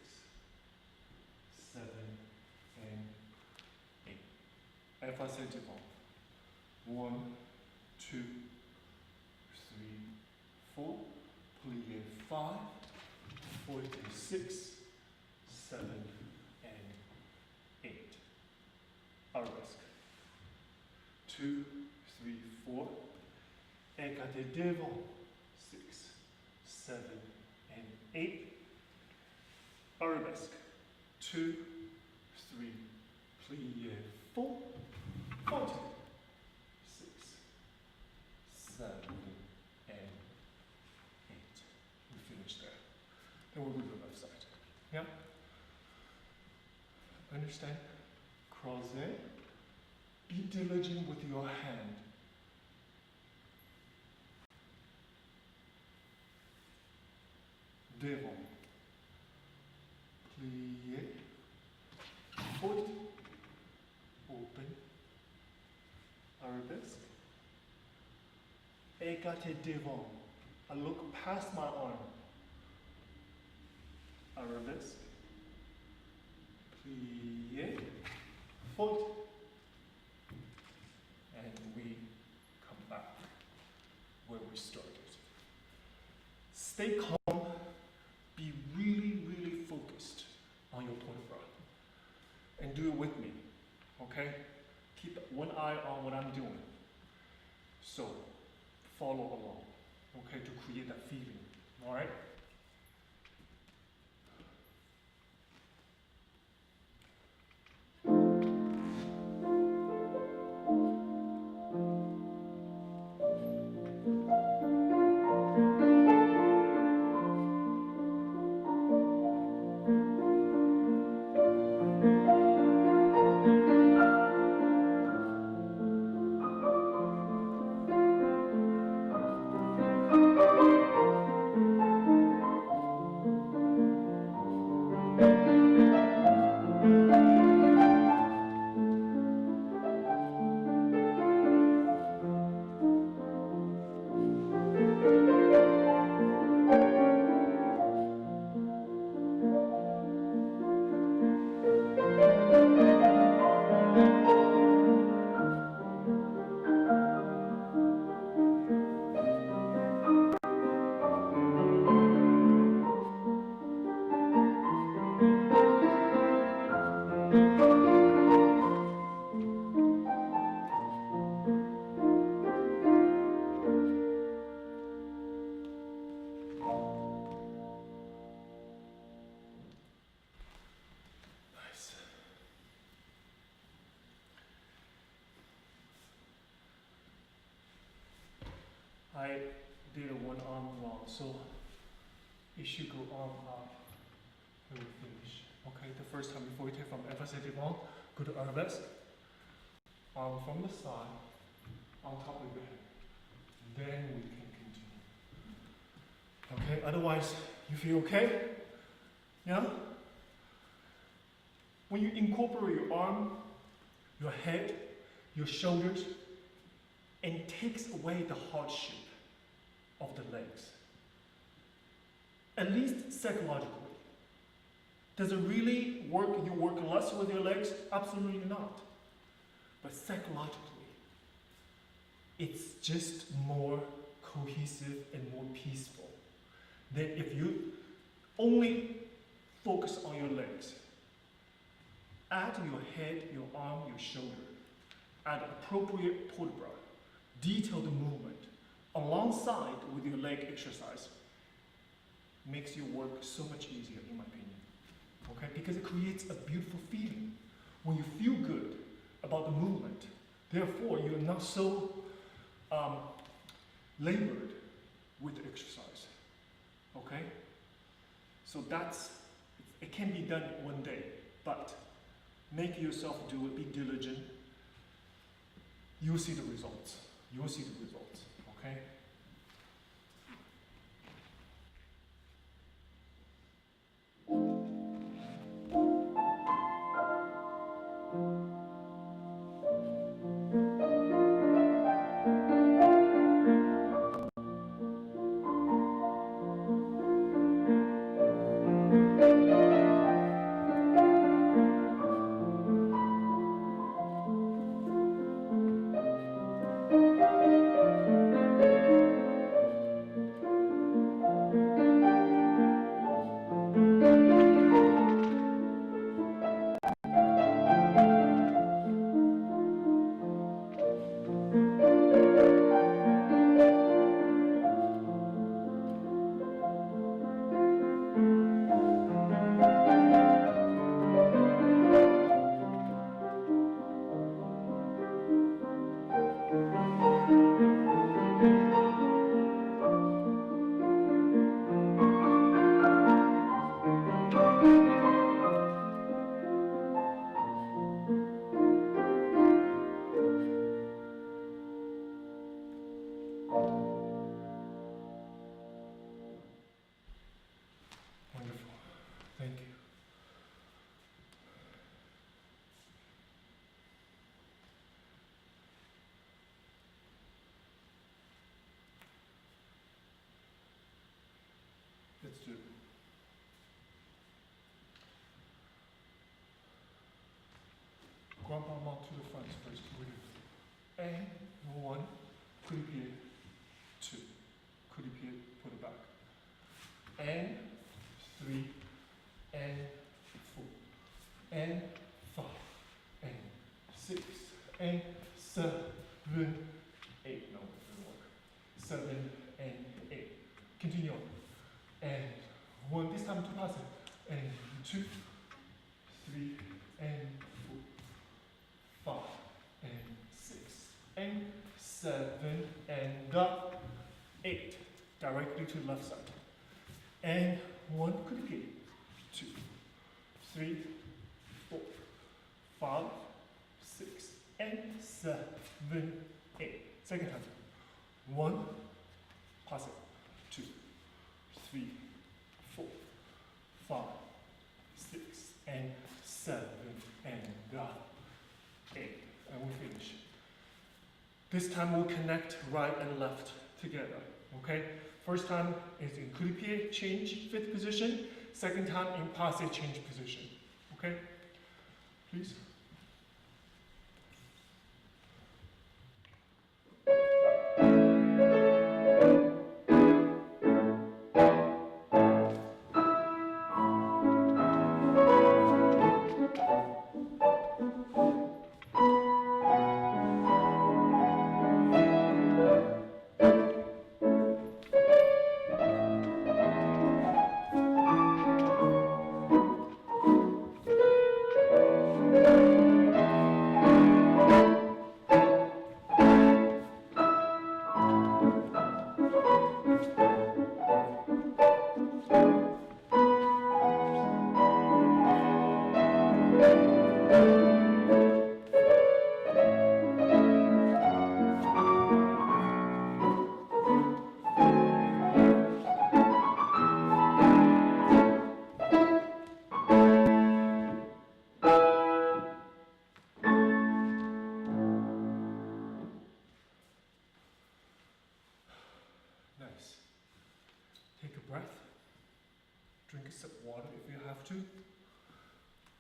7, and 8. Effacé devant. 1, 2, 3, 4. Plié 5, 46, 7, and 8. Arabesque. 2, 3, 4. Écarté devant. 6, 7, and 8. Arabesque. 2, 3, plié 4, 5, 6, 7, and 8. We finish there. Then we'll do the left side. Yeah? Understand? Croisé. Be diligent with your hand. Devant. Plié. Foot. Open. Arabesque. Écarté devant. I look past my arm. Arabesque. Plié. Foot. And we come back where we started. Stay calm. Be really, really focused on your port de bras. And do it with me, okay? Keep one eye on what I'm doing. So, follow along, okay, to create that feeling, all right? I did one arm wrong, so it should go arm up when we finish. Okay, the first time before we take from emphasis on, go to arabesque. Arm from the side, on top of your head. Then we can continue. Okay, otherwise, you feel okay? Yeah? When you incorporate your arm, your head, your shoulders, and takes away the hardship of the legs. At least psychologically. Does it really work? You work less with your legs? Absolutely not. But psychologically, it's just more cohesive and more peaceful than if you only focus on your legs. Add your head, your arm, your shoulder. Add appropriate port bras. Detail the movement alongside with your leg exercise. Makes your work so much easier, in my opinion. Okay, because it creates a beautiful feeling. When you feel good about the movement, therefore you're not so labored with the exercise. Okay? So it can be done one day, but make yourself do it, be diligent. You'll see the results. You'll see the results. Okay? Wonderful. Thank you. Let's do it. Grand pas to the front first. And 1, coup de pied, 2. Coup de pied, put it back. And 3, and 4, and 5, and 6, and 7, 8. No, it doesn't work. 7 and 8. Continue on. And 1, this time to pass it. And 2, 3, and 4, 5, and 6, and 7, and 8. Directly to the left side. And 1, coup de pied. 2, 3, 4, 5, 6, and 7, 8. Second time. 1, pass it. 2, 3, 4, 5, 6, and 7, and 8. And we finish. This time we'll connect right and left together. Okay? First time is in coup de pied, change, fifth position. Second time in passe, change position. Okay? Please. sip water if you have to.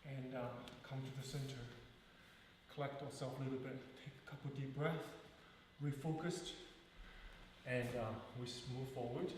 And come to the center. Collect yourself a little bit. Take a couple deep breaths. Refocused. And we move forward.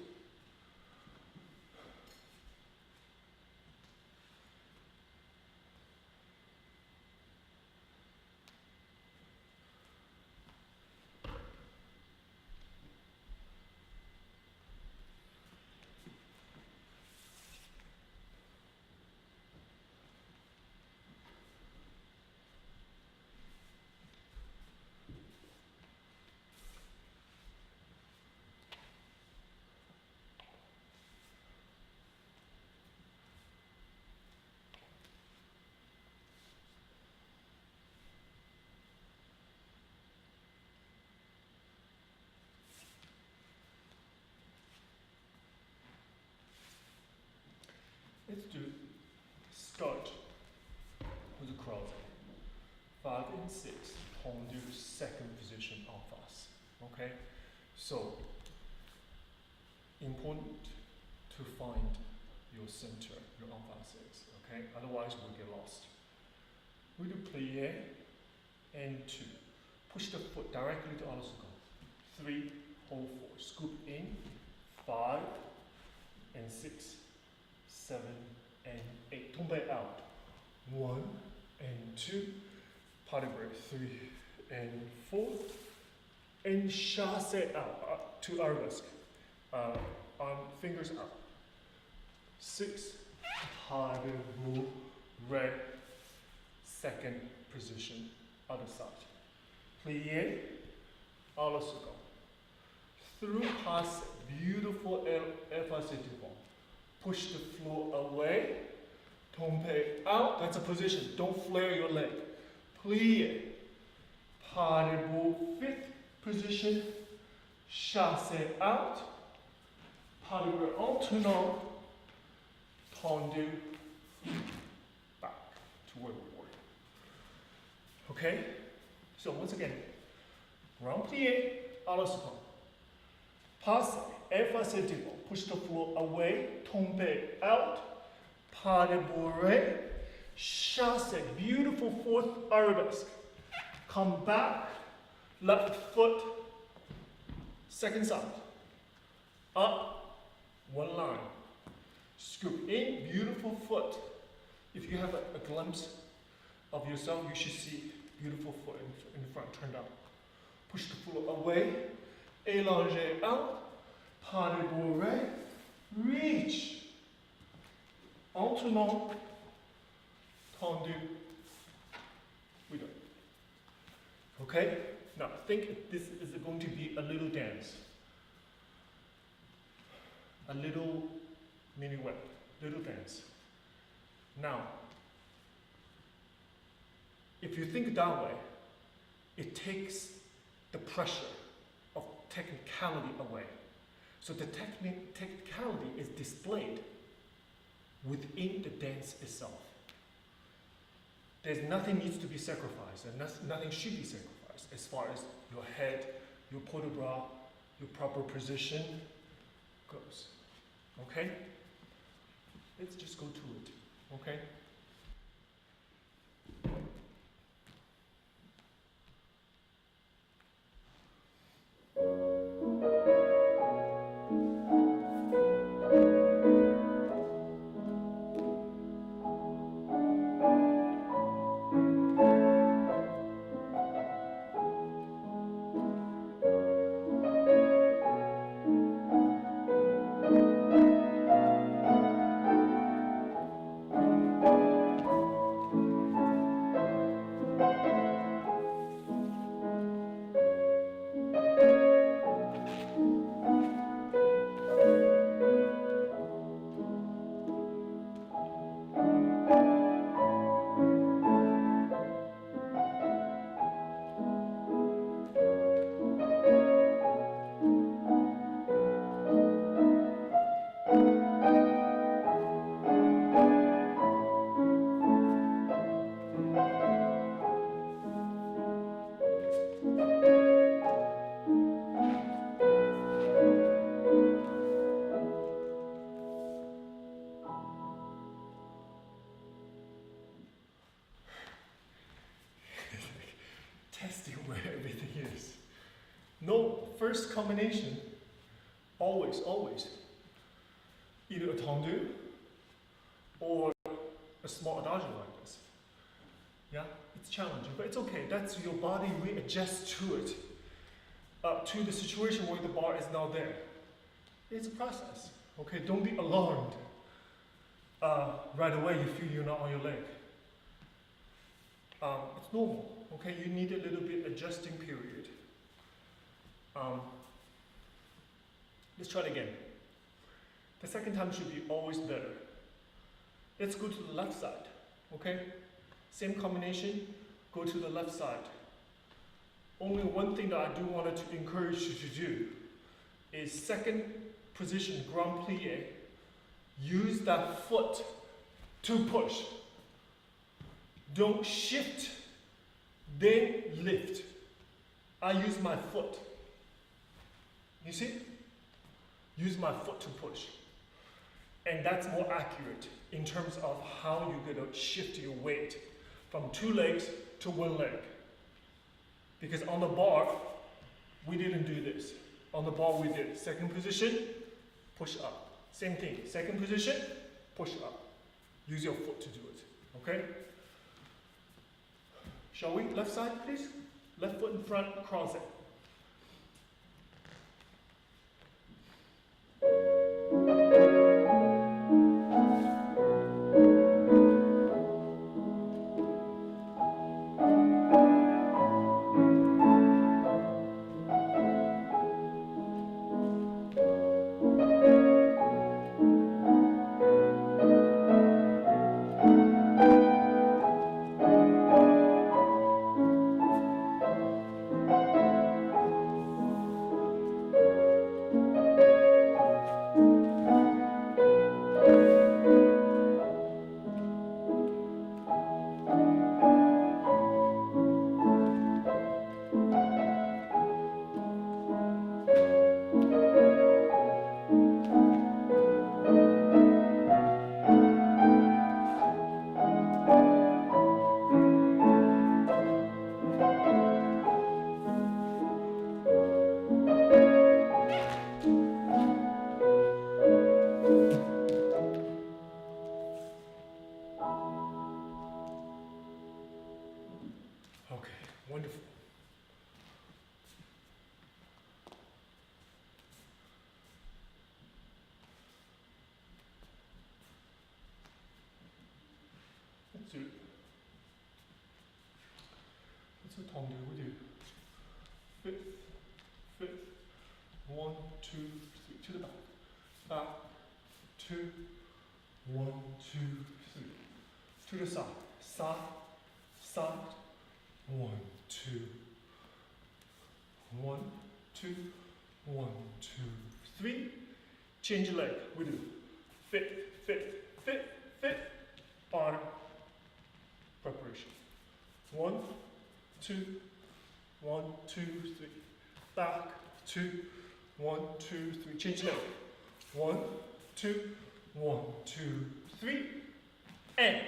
Let's do start with the cross. 5 and 6, tendu second position en face. Okay? So, important to find your center, your en face. Okay? Otherwise, we'll get lost. We do plie and 2. Push the foot directly to Alasukon. 3, hold 4. Scoop in. 5 and 6. 7 and 8. Tombe out. 1 and 2. Party break. 3 and 4. And chasse out to arabesque. Arm fingers up. 6. Party move. Red. Second position. Other side. Plie. A la seconde. Through pass. Beautiful efface du vent. Push the floor away. Tombe out. That's a position. Don't flare your leg. Plie. Pas debout. Fifth position. Chasse out. Pas debout alternant. Tendu. Back to where we were. Okay? So once again. Grand plie. A la seconde. Passe. Efface du vent. Push the floor away, tombe out, pas de bourrée, chasse, beautiful fourth arabesque. Come back, left foot, second side. Up, one line. Scoop in, beautiful foot. If you have a glimpse of yourself, you should see beautiful foot in front, turned out. Push the floor away, élanger out, pas de bourrée, reach, alternant, tendu, we go. Okay? Now think this is going to be a little dance. A little minuet, little dance. Now, if you think that way, it takes the pressure of technicality away. So the technicality is displayed within the dance itself. There's nothing needs to be sacrificed, and nothing should be sacrificed as far as your head, your port de bras, your proper position goes. Okay? Let's just go to it. Okay? No, first combination, always, either a tendu or a small adagio like this. Yeah, it's challenging, but it's okay. That's your body readjusts to it, to the situation where the bar is now there. It's a process. Okay, don't be alarmed. Right away you feel you're not on your leg. It's normal. Okay, you need a little bit adjusting period. Let's try it again. The second time should be always better. Let's go to the left side. Okay, same combination. Go to the left side. Only one thing that I do want to encourage you to do is second position, grand plie. Use that foot to push. Don't shift, then lift. I use my foot. You see? Use my foot to push. And that's more accurate in terms of how you're going to shift your weight from 2 legs to 1 leg. Because on the bar, we didn't do this. On the bar, we did second position, push up. Same thing, second position, push up. Use your foot to do it, okay? Shall we? Left side, please. Left foot in front, cross it. Wonderful. Let's do tendu. We do fifth, 1, 2, 3, to the back, back, 2, 1, 2, 3, to the side, side, 1, 2, 1, 2, 1, 2, 3. Change leg. We do fifth, arm preparation. 1, 2, 1, 2, 3. Back, 2, 1, 2, 3. Change leg. 1, 2, 1, 2, 3. And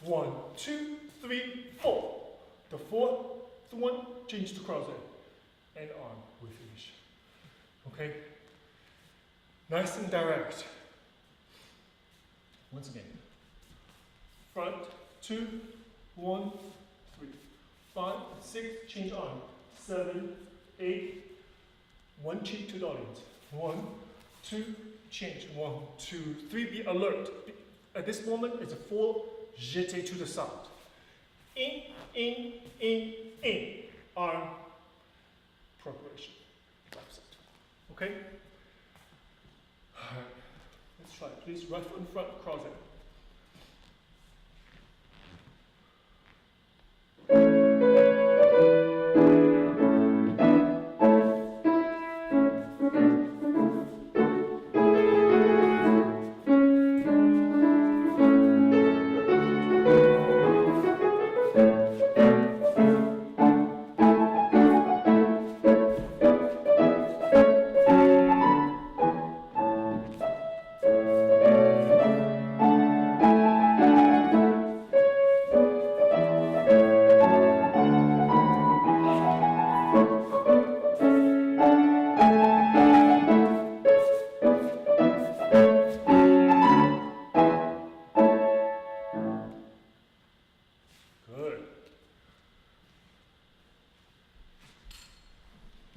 1, 2, 3, 4. The fourth one, change to cross it. And arm, we finish. Okay? Nice and direct. Once again. Front, 2, 1, 3, 5, 6, change arm. 7, 8, 1 cheek to the audience. 1, 2, change. 1, 2, 3, be alert. At this moment, it's a full jeté to the side. In, arm preparation. Okay? Alright, let's try it. Please, right foot in front, cross it.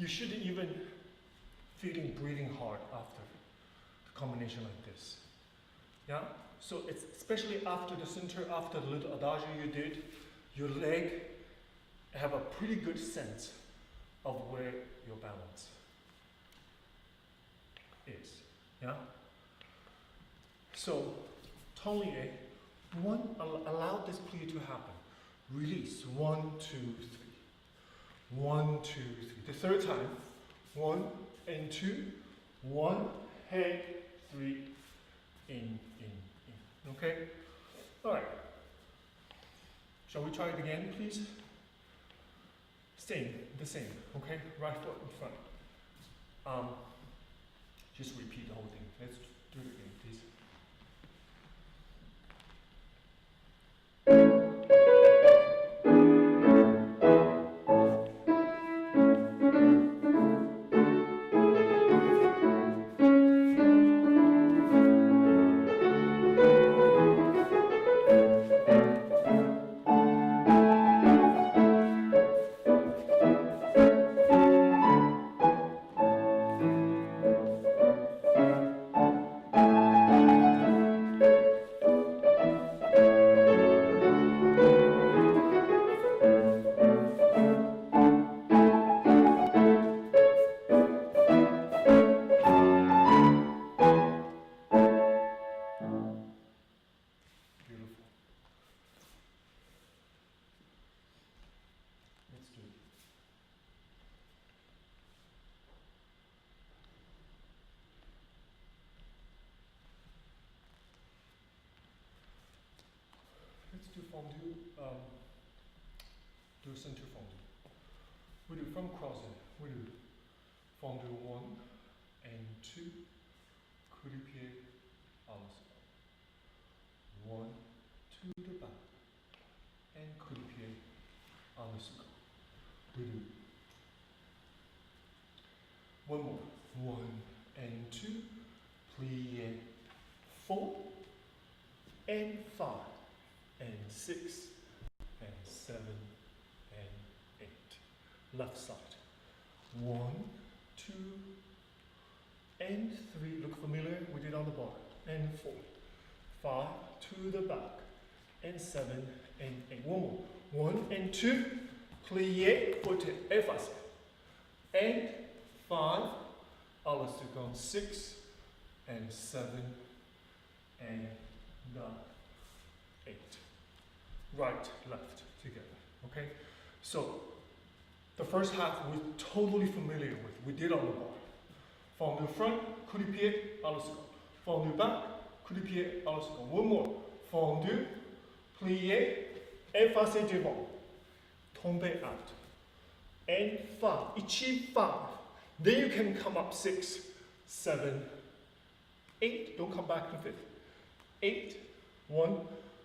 You shouldn't even feeling breathing hard after the combination like this. Yeah? So it's especially after the center, after the little adagio you did, your leg have a pretty good sense of where your balance is. Yeah? So, Tonglie, one, allow this plie to happen. Release. 1, 2, 3. 1, 2, 3. The third time. 1 and 2. 1, head, 3, in. Okay? Alright. Shall we try it again, please? The same, okay? Right foot in front. Just repeat the whole thing. Let's do it again, please. To fondue, do center fondue. We do from crossing, we do fondue 1 and 2, coup de pied, à la seconde. 1 to the back, and coup de pied, à la seconde. We do one more, 1 and 2, plie, 4 and 5. And 6, and 7, and 8. Left side. 1, 2, and 3. Look familiar? We did on the bar. And 4. 5 to the back. And 7, and 8. One more. 1 and 2. Plie, foot efface. And 5. À la seconde. 6, and 7, and 9, 8. Right, left, together, okay? So, the first half we're totally familiar with. We did on the bar. Fondue front, coup de pied, à la seconde. Fondue back, coup de pied, à la seconde. One more. Fondue, plié, effacé devant. Tomber out. And 5. Achieve 5. Then you can come up 6, 7, 8. Don't come back to 5th. 8, 1,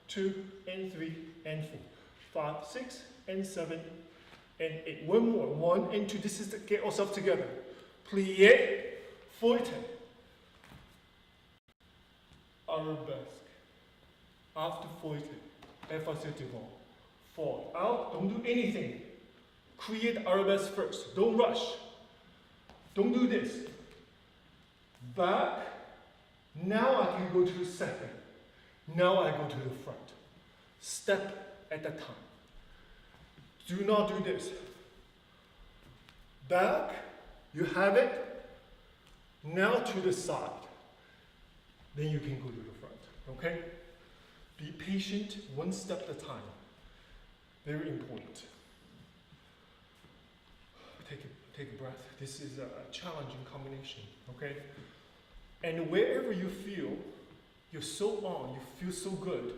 2, and 3, and 4. 5, 6, and 7, and 8. One more. 1 and 2. This is to get yourself together. Plié, faute. Arabesque. After faute, effacé devant. Fall out. Don't do anything. Create arabesque first. Don't rush. Don't do this. Back. Now I can go to the second. Now I go to the front. Step at a time. Do not do this. Back, you have it. Now to the side. Then you can go to the front, okay? Be patient, one step at a time. Very important. Take a breath. This is a challenging combination, okay? And wherever you feel you're so on, you feel so good,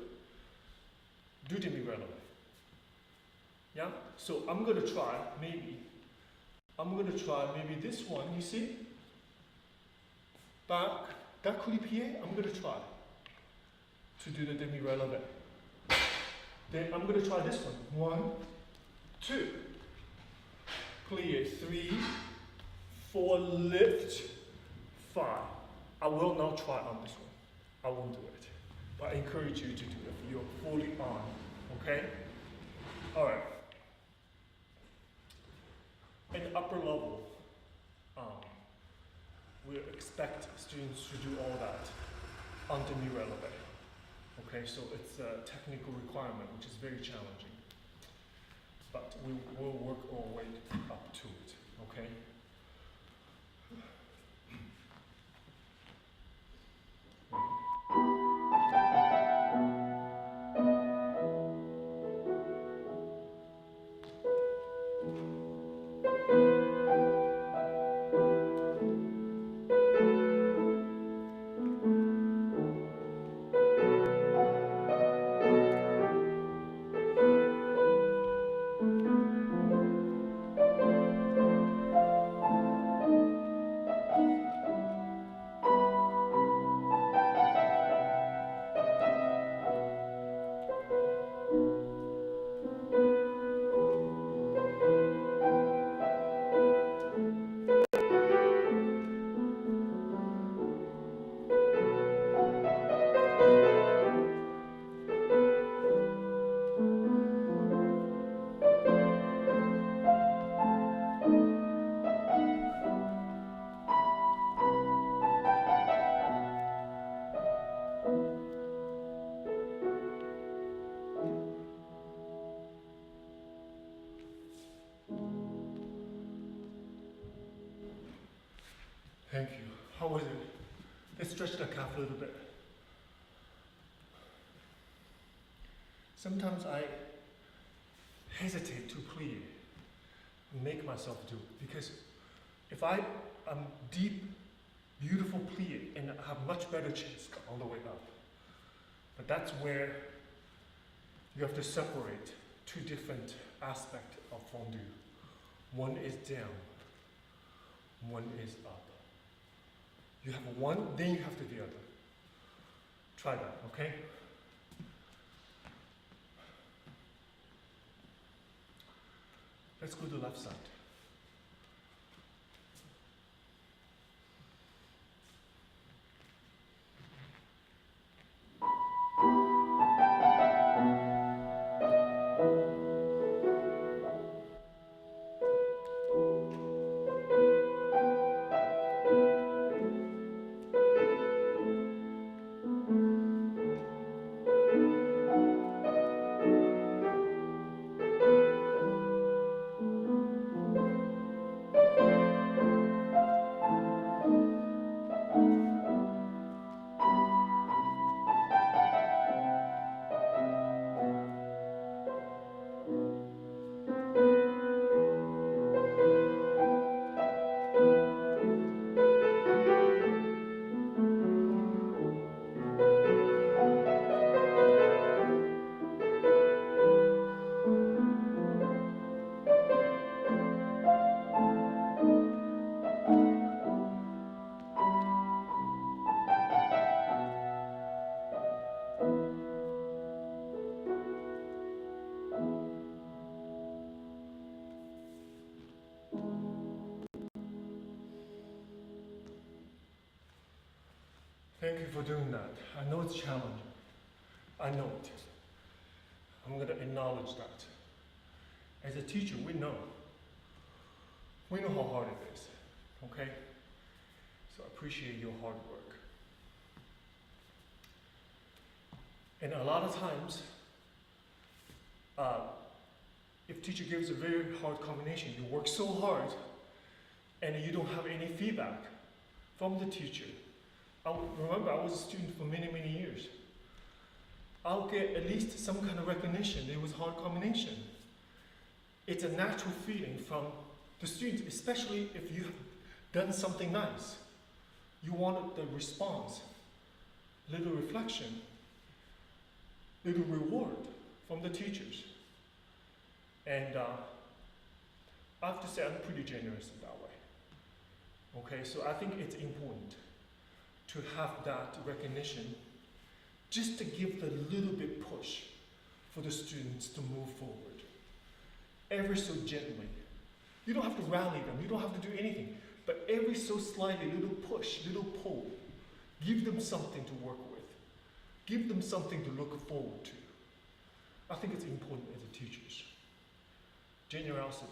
do demi-releve. Yeah? So I'm gonna try maybe this one, you see? Back, that coup de pied, I'm gonna try to do the demi-releve. Then I'm gonna try this one. 1, 2. Clear. 3, 4, lift. 5. I will not try on this one. I won't do it. But I encourage you to do it. You're fully on. Okay? Alright. And upper level. expect students to do all that on the new Ballet. Okay, so it's a technical requirement which is very challenging. But we will work our way up to it, okay? Thank you. How was it? Let's stretch the calf a little bit. Sometimes I hesitate to plie, make myself do, because if I am deep, beautiful plie, and I have much better chest on the way up. But that's where you have to separate two different aspects of fondue. One is down, one is up. You have one, then you have to the other. Try that, okay? Let's go to the left side. Thank you for doing that. I know it's challenging. I know it. I'm going to acknowledge that. As a teacher, we know. We know how hard it is, okay? So I appreciate your hard work. And a lot of times, if teacher gives a very hard combination, you work so hard and you don't have any feedback from the teacher. Remember, I was a student for many, many years. I'll get at least some kind of recognition. It was a hard combination. It's a natural feeling from the students, especially if you have done something nice. You wanted the response, little reflection, little reward from the teachers. And I have to say I'm pretty generous in that way. Okay, so I think it's important to have that recognition, just to give the little bit push for the students to move forward, ever so gently. You don't have to rally them, you don't have to do anything, but every so slightly, little push, little pull, give them something to work with, give them something to look forward to. I think it's important as a teachers. Generosity,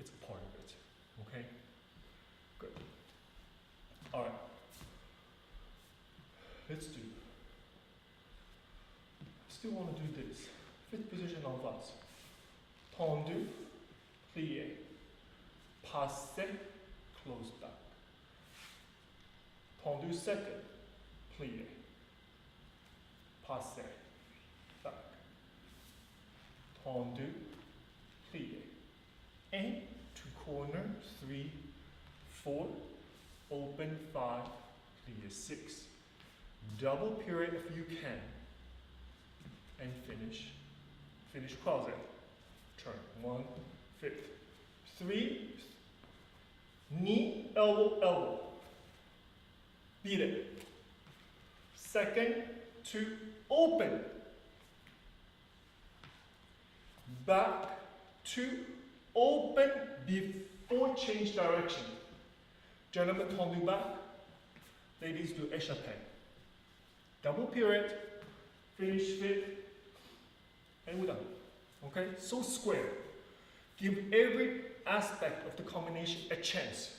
it's a part of it, okay? Good. All right. let's do. Still want to do this. Fifth position en face. Tendu, plié, passé, close back. Tendu second, plié, passé, back. Tendu, plié. And two corner, 3, 4, open 5, plié 6. Double pirouette if you can. And finish croisette. Turn, 1, 5th. 3, knee, elbow, elbow. Beat it. Second, 2, open. Back, 2, open before change direction. Gentlemen, tendu back. Ladies do échappé. Double pirouette, finish 5th, and we're done. Okay? So square. Give every aspect of the combination a chance.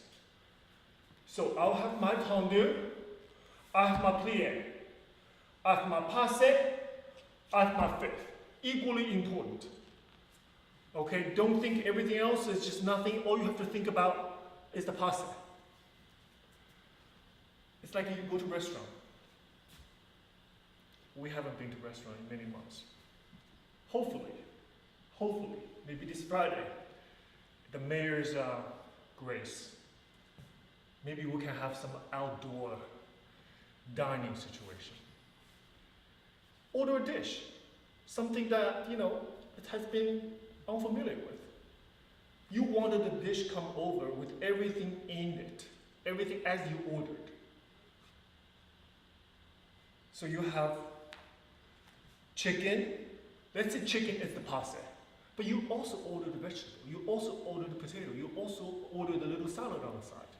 So I'll have my tendu, I have my plié, I have my passé, I have my 5th. Equally important. Okay? Don't think everything else is just nothing. All you have to think about is the passé. It's like you go to a restaurant. We haven't been to a restaurant in many months. Hopefully, maybe this Friday, the mayor's grace, maybe we can have some outdoor dining situation. Order a dish, something that, it has been unfamiliar with. You wanted the dish come over with everything in it, everything as you ordered. So you have chicken. Let's say chicken is the passé. But you also order the vegetable. You also order the potato. You also order the little salad on the side.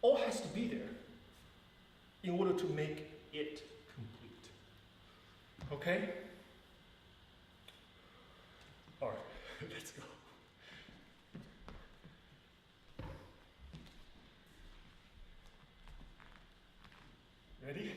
All has to be there in order to make it complete. Okay? All right, let's go. Ready?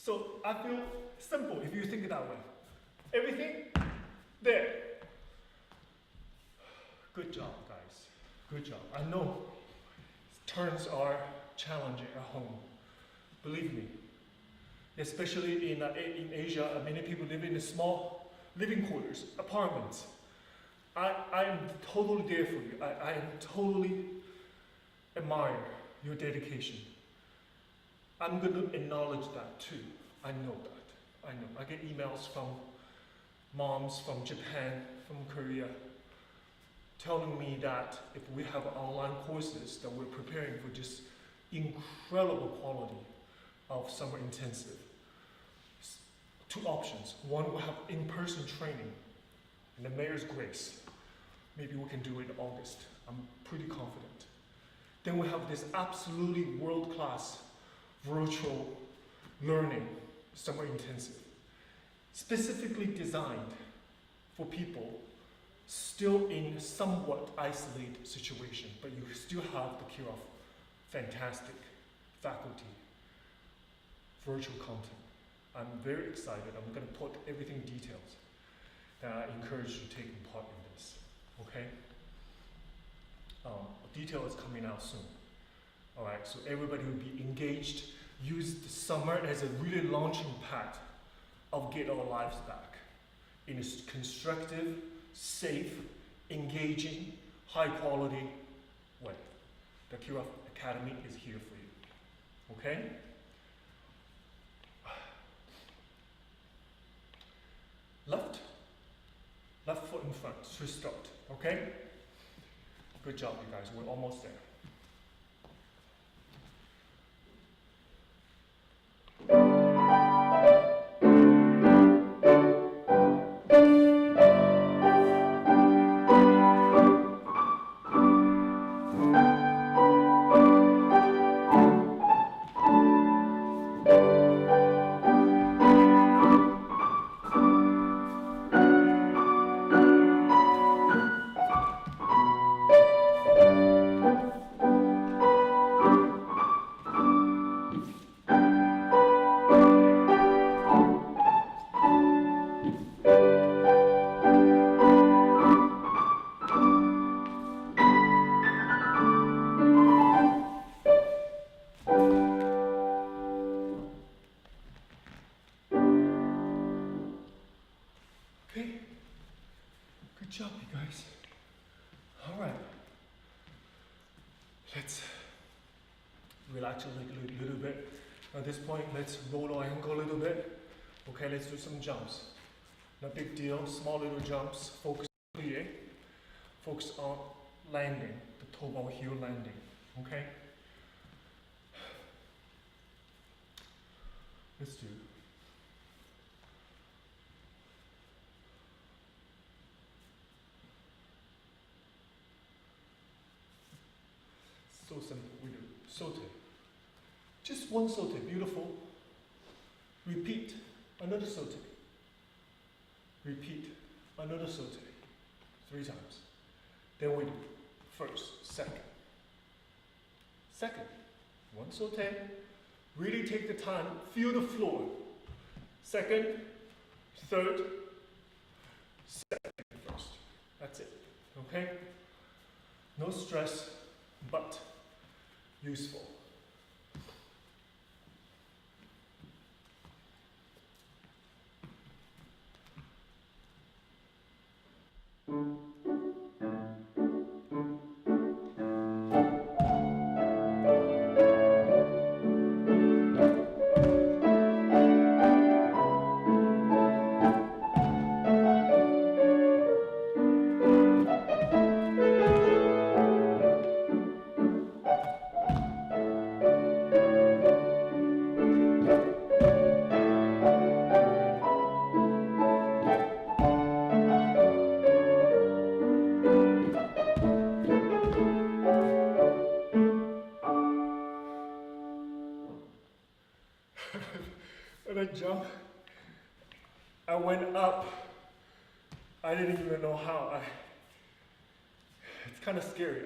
So I feel simple if you think it that way. Everything there. Good job, guys. Good job. I know turns are challenging at home. Believe me. Especially in Asia, many people live in small living quarters, apartments. I am totally there for you. I am totally admire your dedication. I'm going to acknowledge that too. I know that. I know. I get emails from moms from Japan, from Korea, telling me that if we have online courses that we're preparing for this incredible quality of summer intensive. Two options. One, we'll have in-person training and the mayor's grace. Maybe we can do it in August. I'm pretty confident. Then we have this absolutely world-class virtual learning summer intensive, specifically designed for people still in somewhat isolated situation, but you still have the care of fantastic faculty, virtual content. I'm very excited. I'm going to put everything details that I encourage you taking part in this. Okay? Detail is coming out soon. All right, so everybody will be engaged. Use the summer as a really launching pad of Get Our Lives Back in a constructive, safe, engaging, high quality way. The QF Academy is here for you. Okay? Left foot in front to start. Okay? Good job, you guys. We're almost there. Okay, good job, you guys. All right, let's relax a little bit. At this point, let's roll our ankle a little bit. Okay, let's do some jumps. No big deal, small little jumps. Focus on plie. Focus on landing, the toe ball heel landing. Okay. Let's do. So simple, we do saute. Just one saute, beautiful. Repeat, another saute. Repeat, another saute. 3 times. Then we do first, second. Second, one saute. Really take the time, feel the floor. Second, third, second, first. That's it, okay? No stress, but useful. When I jumped, I went up. I didn't even know how. It's kind of scary.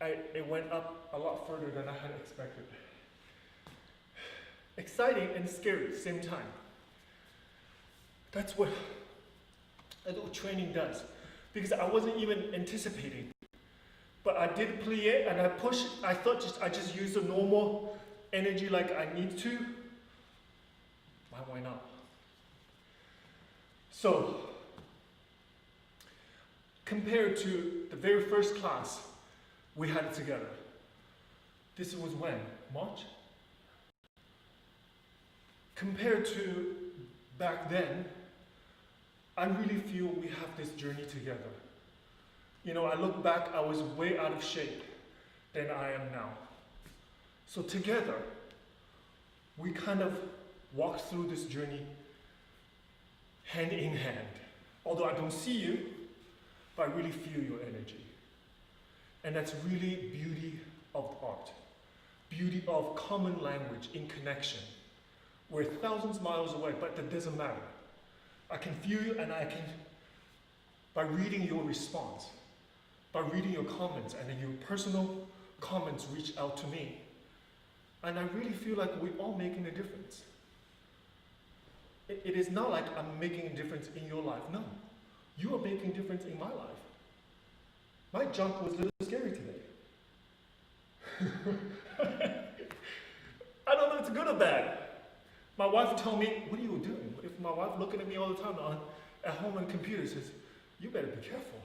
It went up a lot further than I had expected. Exciting and scary at the same time. That's what training does. Because I wasn't even anticipating. But I did plie and I pushed. I thought I just used the normal energy like I need to. Why not? So, compared to the very first class we had it together, this was when? March? Compared to back then, I really feel we have this journey together. You know, I look back, I was way out of shape than I am now. So together, we kind of walk through this journey hand in hand. Although I don't see you, but I really feel your energy. And that's really beauty of art. Beauty of common language in connection. We're thousands of miles away, but that doesn't matter. I can feel you and I can, by reading your response, by reading your comments and then your personal comments reach out to me. And I really feel like we're all making a difference. It is not like I'm making a difference in your life. No, you are making a difference in my life. My jump was a little scary today. I don't know if it's good or bad. My wife told me, what are you doing? If my wife looking at me all the time at home on the computer says, you better be careful.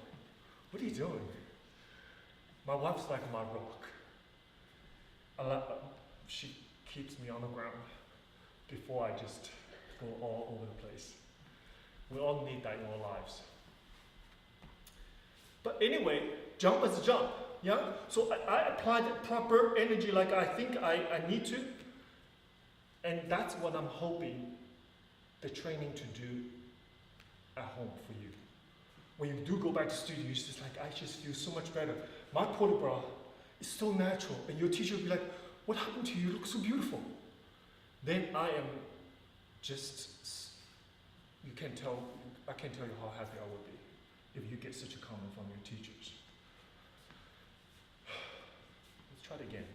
What are you doing? My wife's like my rock. She keeps me on the ground before I just go all over the place. We all need that in our lives. But anyway, jump is a jump. Yeah? So I applied proper energy like I think I need to. And that's what I'm hoping the training to do at home for you. When you do go back to studio, it's just like, I just feel so much better. My port de bras is so natural. And your teacher will be like, what happened to you? You look so beautiful. Then I am just, I can't tell you how happy I would be if you get such a comment from your teachers. Let's try it again.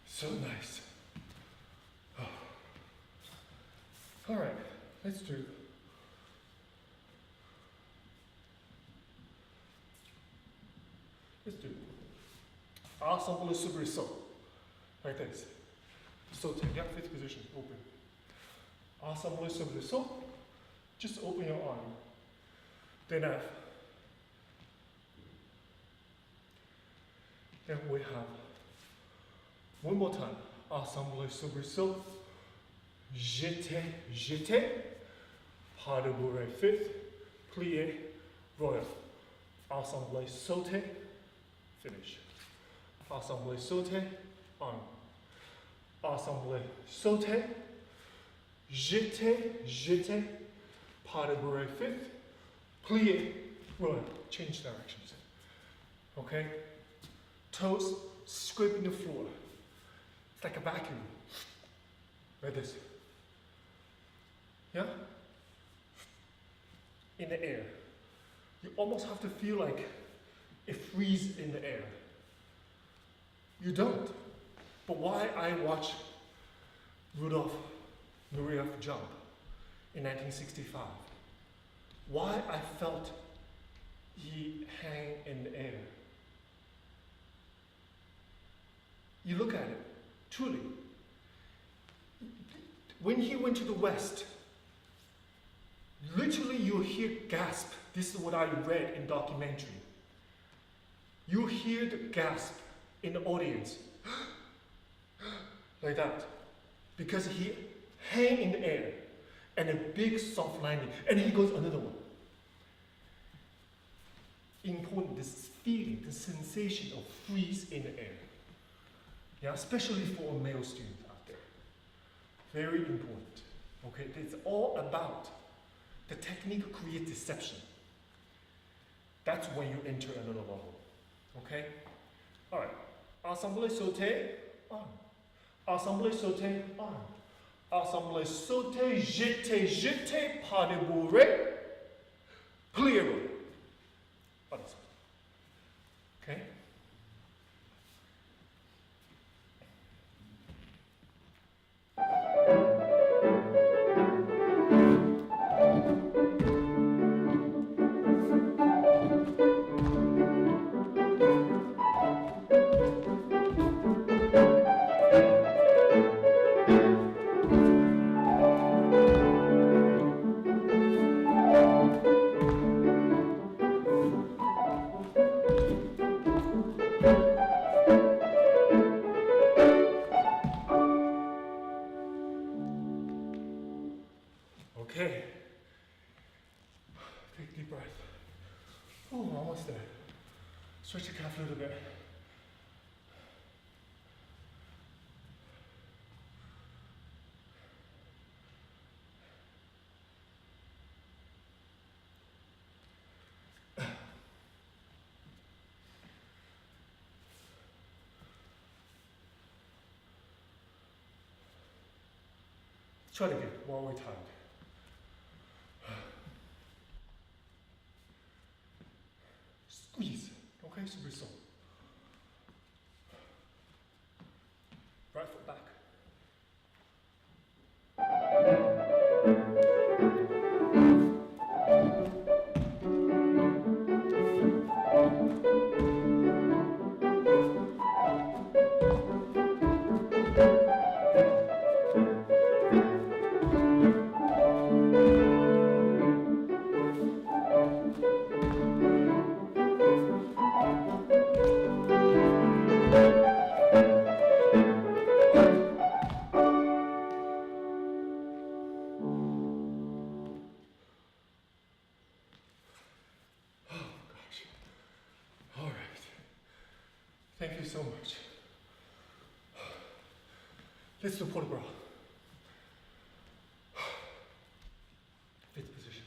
So nice. Oh. All right, let's do. Ensemble soubresaut, like this. So take that fifth position, open. Ensemble soubresaut, just open your arm. Then F. Then we have one more time. Ensemble soubresaut, jeté, jeté, pas de bourrée fifth, plié, royal. Ensemble sauté, finish. Ensemble sauté, arm. Ensemble sauté, jeté, jeté, pas de bourrée fifth, plié, royal. Change directions. Okay? Toes scraping the floor. It's like a vacuum. Like this. Yeah? In the air. You almost have to feel like it freezes in the air. You don't. But why I watched Rudolf Nureyev jump in 1965? Why I felt he hang in the air? You look at it, truly. When he went to the West, literally you hear gasp. This is what I read in documentary. You hear the gasp in the audience. Like that. Because he hang in the air and a big soft landing. And he goes another one. Important, this feeling, the sensation of freeze in the air. Yeah, especially for a male student out there. Very important. Okay, it's all about the technique creates deception. That's when you enter another level. Okay? Alright. Ensemble sauté, arm. Ensemble sauté, arm. Ensemble sauté, jeté, jeté, pas de bourrée, plié. Okay? Okay. Take a deep breath. Oh, almost there. Stretch your calf a little bit. Try it again while we're tired. Squeeze, okay, super slow. Right foot back. Thank you so much. Let's do port bra. Fifth position.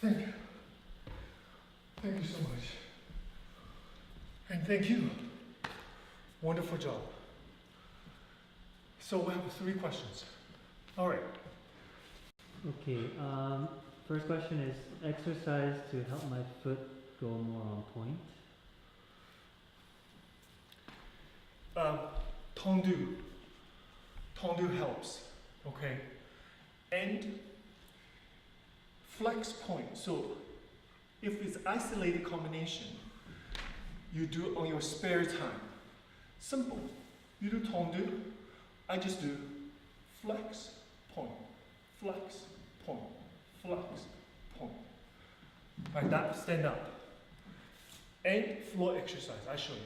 Thank you. Thank you so much. And thank you. Wonderful job. So we have 3 questions. All right. Okay, first question is exercise to help my foot go more on point. Tendu. Tendu helps. Okay. And flex point. So if it's isolated combination, you do it on your spare time. Simple. You do tendu, I just do flex, point, flex, point, flex, point. Like that, stand up. And floor exercise, I show you.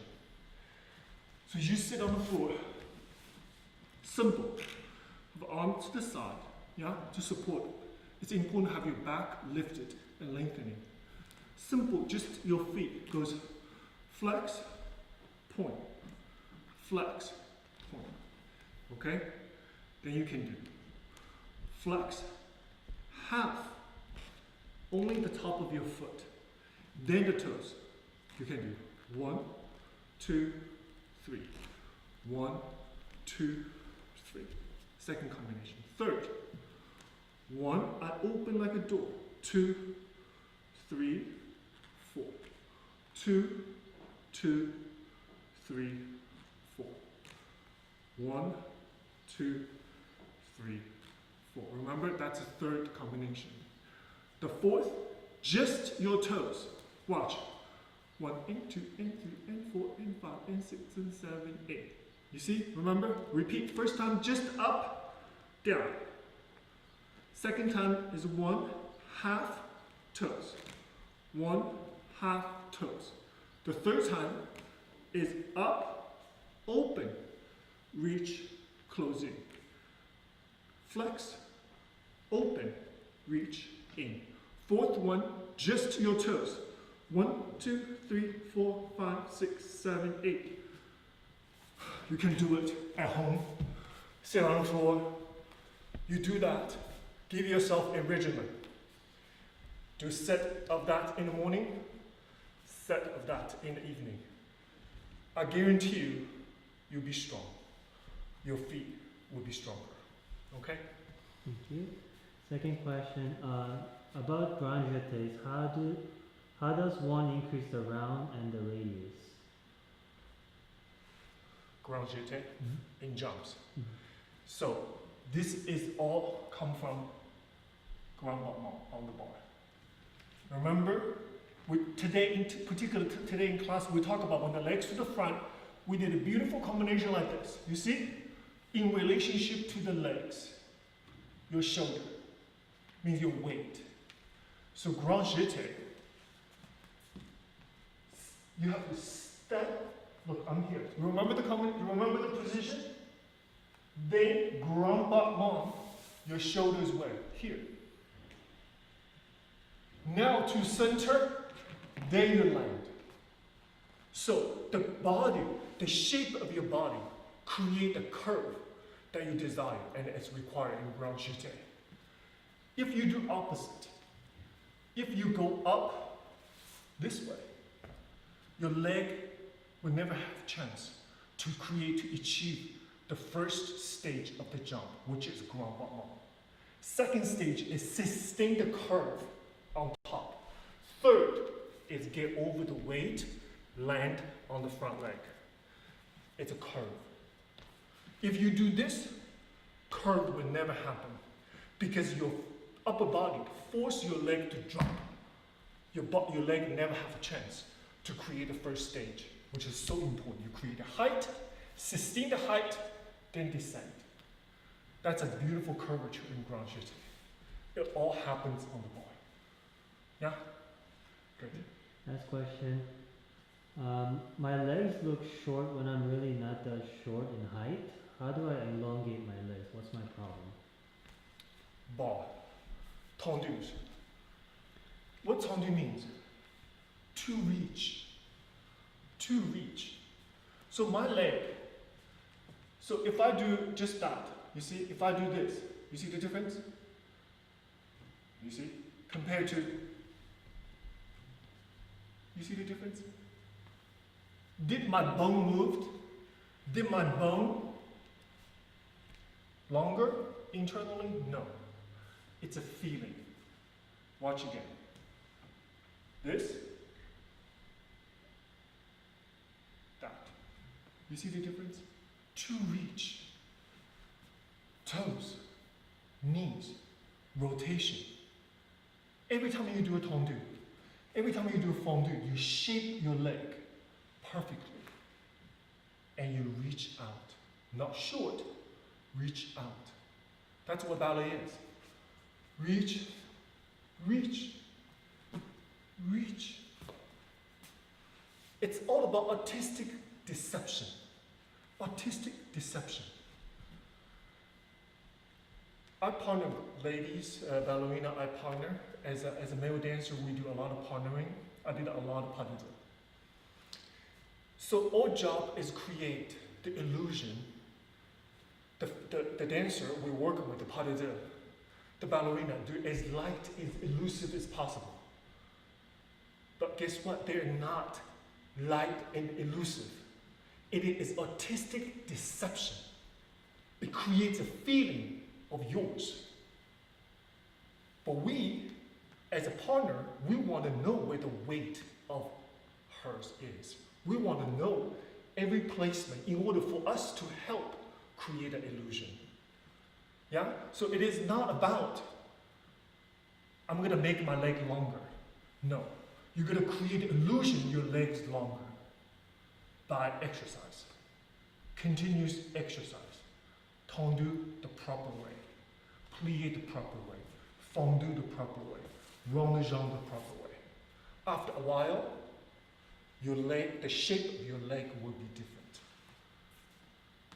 So you sit on the floor. Simple. The arm to the side, yeah, to support. It's important to have your back lifted and lengthening. Simple, just your feet goes flex, point, flex, point. Okay? Then you can do flex, half, only the top of your foot, then the toes. You can do 1, 2, 3. 1, 2, 3. Second combination. Third. 1, I open like a door. 2, 3, 4. 2, 2, 3, 4. 1, 2, 3, 4. Remember, that's a third combination. The fourth, just your toes. Watch. 1, and 2, and 3, and 4, and 5, and 6, and 7, 8. You see? Remember? Repeat. First time, just up, down. Second time is 1 half toes. 1 half toes. The third time is up, open, reach, close in. Flex, open, reach, in. Fourth one, just your toes. 1, 2, 3, 4, 5, 6, 7, 8. You can do it at home. Sit on the floor. You do that. Give yourself a regimen. Do a set of that in the morning, set of that in the evening. I guarantee you, you'll be strong. Your feet will be stronger. Okay? Thank you. Second question, about grand jetés, how does one increase the round and the radius? Grand jeté in jumps. Mhm. So this is all come from grand battement on the bar. Remember, today in class we talk about when the legs to the front, we did a beautiful combination like this. You see, in relationship to the legs, your shoulder means your weight. So grand jeté, you have to step. Look, I'm here. You remember the position? Then grand battement, your shoulders where? Here. Now to center, then you land. So the body, the shape of your body, create a curve that you desire, and it's required in grand jeté. If you do opposite, if you go up this way, your leg will never have a chance to achieve the first stage of the jump, which is grand battement. Second stage is sustain the curve on top. Third is get over the weight, land on the front leg. It's a curve. If you do this, curve will never happen because your upper body force your leg to drop. Your leg never have a chance to create the first stage, which is so important. You create a height, sustain the height, then descend. That's a beautiful curvature in grand jeté. It all happens on the bar. Yeah? Good. Last question. My legs look short when I'm really not that short in height. How do I elongate my legs? What's my problem? Bar. Tendus. What tendu means? To reach. To reach. So my leg, so if I do just that, you see, if I do this, you see the difference? You see? Compared to, you see the difference? Did my bone move? Did my bone longer internally? No. It's a feeling. Watch again. This, that. You see the difference? To reach. Toes, knees, rotation. Every time you do a tendu, every time you do a fondu, you shape your leg perfectly. And you reach out. Not short, reach out. That's what ballet is. Reach, reach, reach. It's all about artistic deception. Artistic deception. I partner ladies, ballerina, I partner. As a male dancer, we do a lot of partnering. I did a lot of pas de deux. So our job is create the illusion. The dancer, we're working with the pas de deux. The ballerina, do as light, as elusive as possible. But guess what? They're not light and elusive. It is artistic deception. It creates a feeling of yours. But we, as a partner, we want to know where the weight of hers is. We want to know every placement in order for us to help create an illusion. Yeah? So it is not about, I'm going to make my leg longer. No. You're going to create an illusion your leg's longer by exercise. Continuous exercise. Tendu the proper way. Plié the proper way. Fondu the proper way. Rond de jambe the proper way. After a while, your leg, the shape of your leg will be different.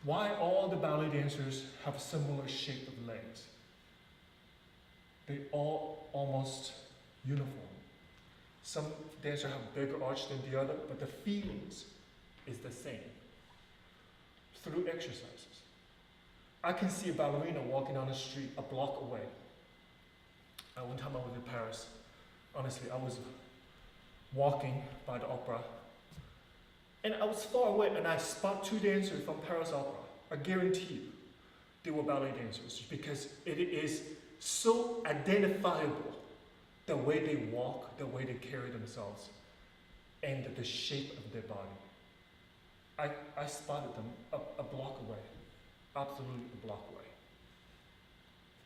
Why all the ballet dancers have similar shape of legs? They all almost uniform. Some dancers have bigger arch than the other, but the feelings is the same through exercises. I can see a ballerina walking down the street a block away. One time I was in Paris. Honestly, I was walking by the opera, and I was far away, and I spot two dancers from Paris Opera. I guarantee you, they were ballet dancers because it is so identifiable, the way they walk, the way they carry themselves, and the shape of their body. I spotted them a block away, absolutely a block away.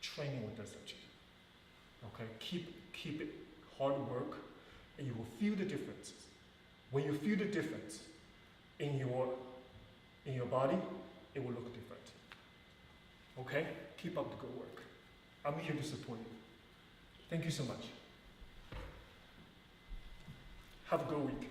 Training will do such. Okay, keep it hard work, and you will feel the differences. When you feel the difference in your body, it will look different. Okay, keep up the good work. I'm here to support you. Thank you so much. Have a good week.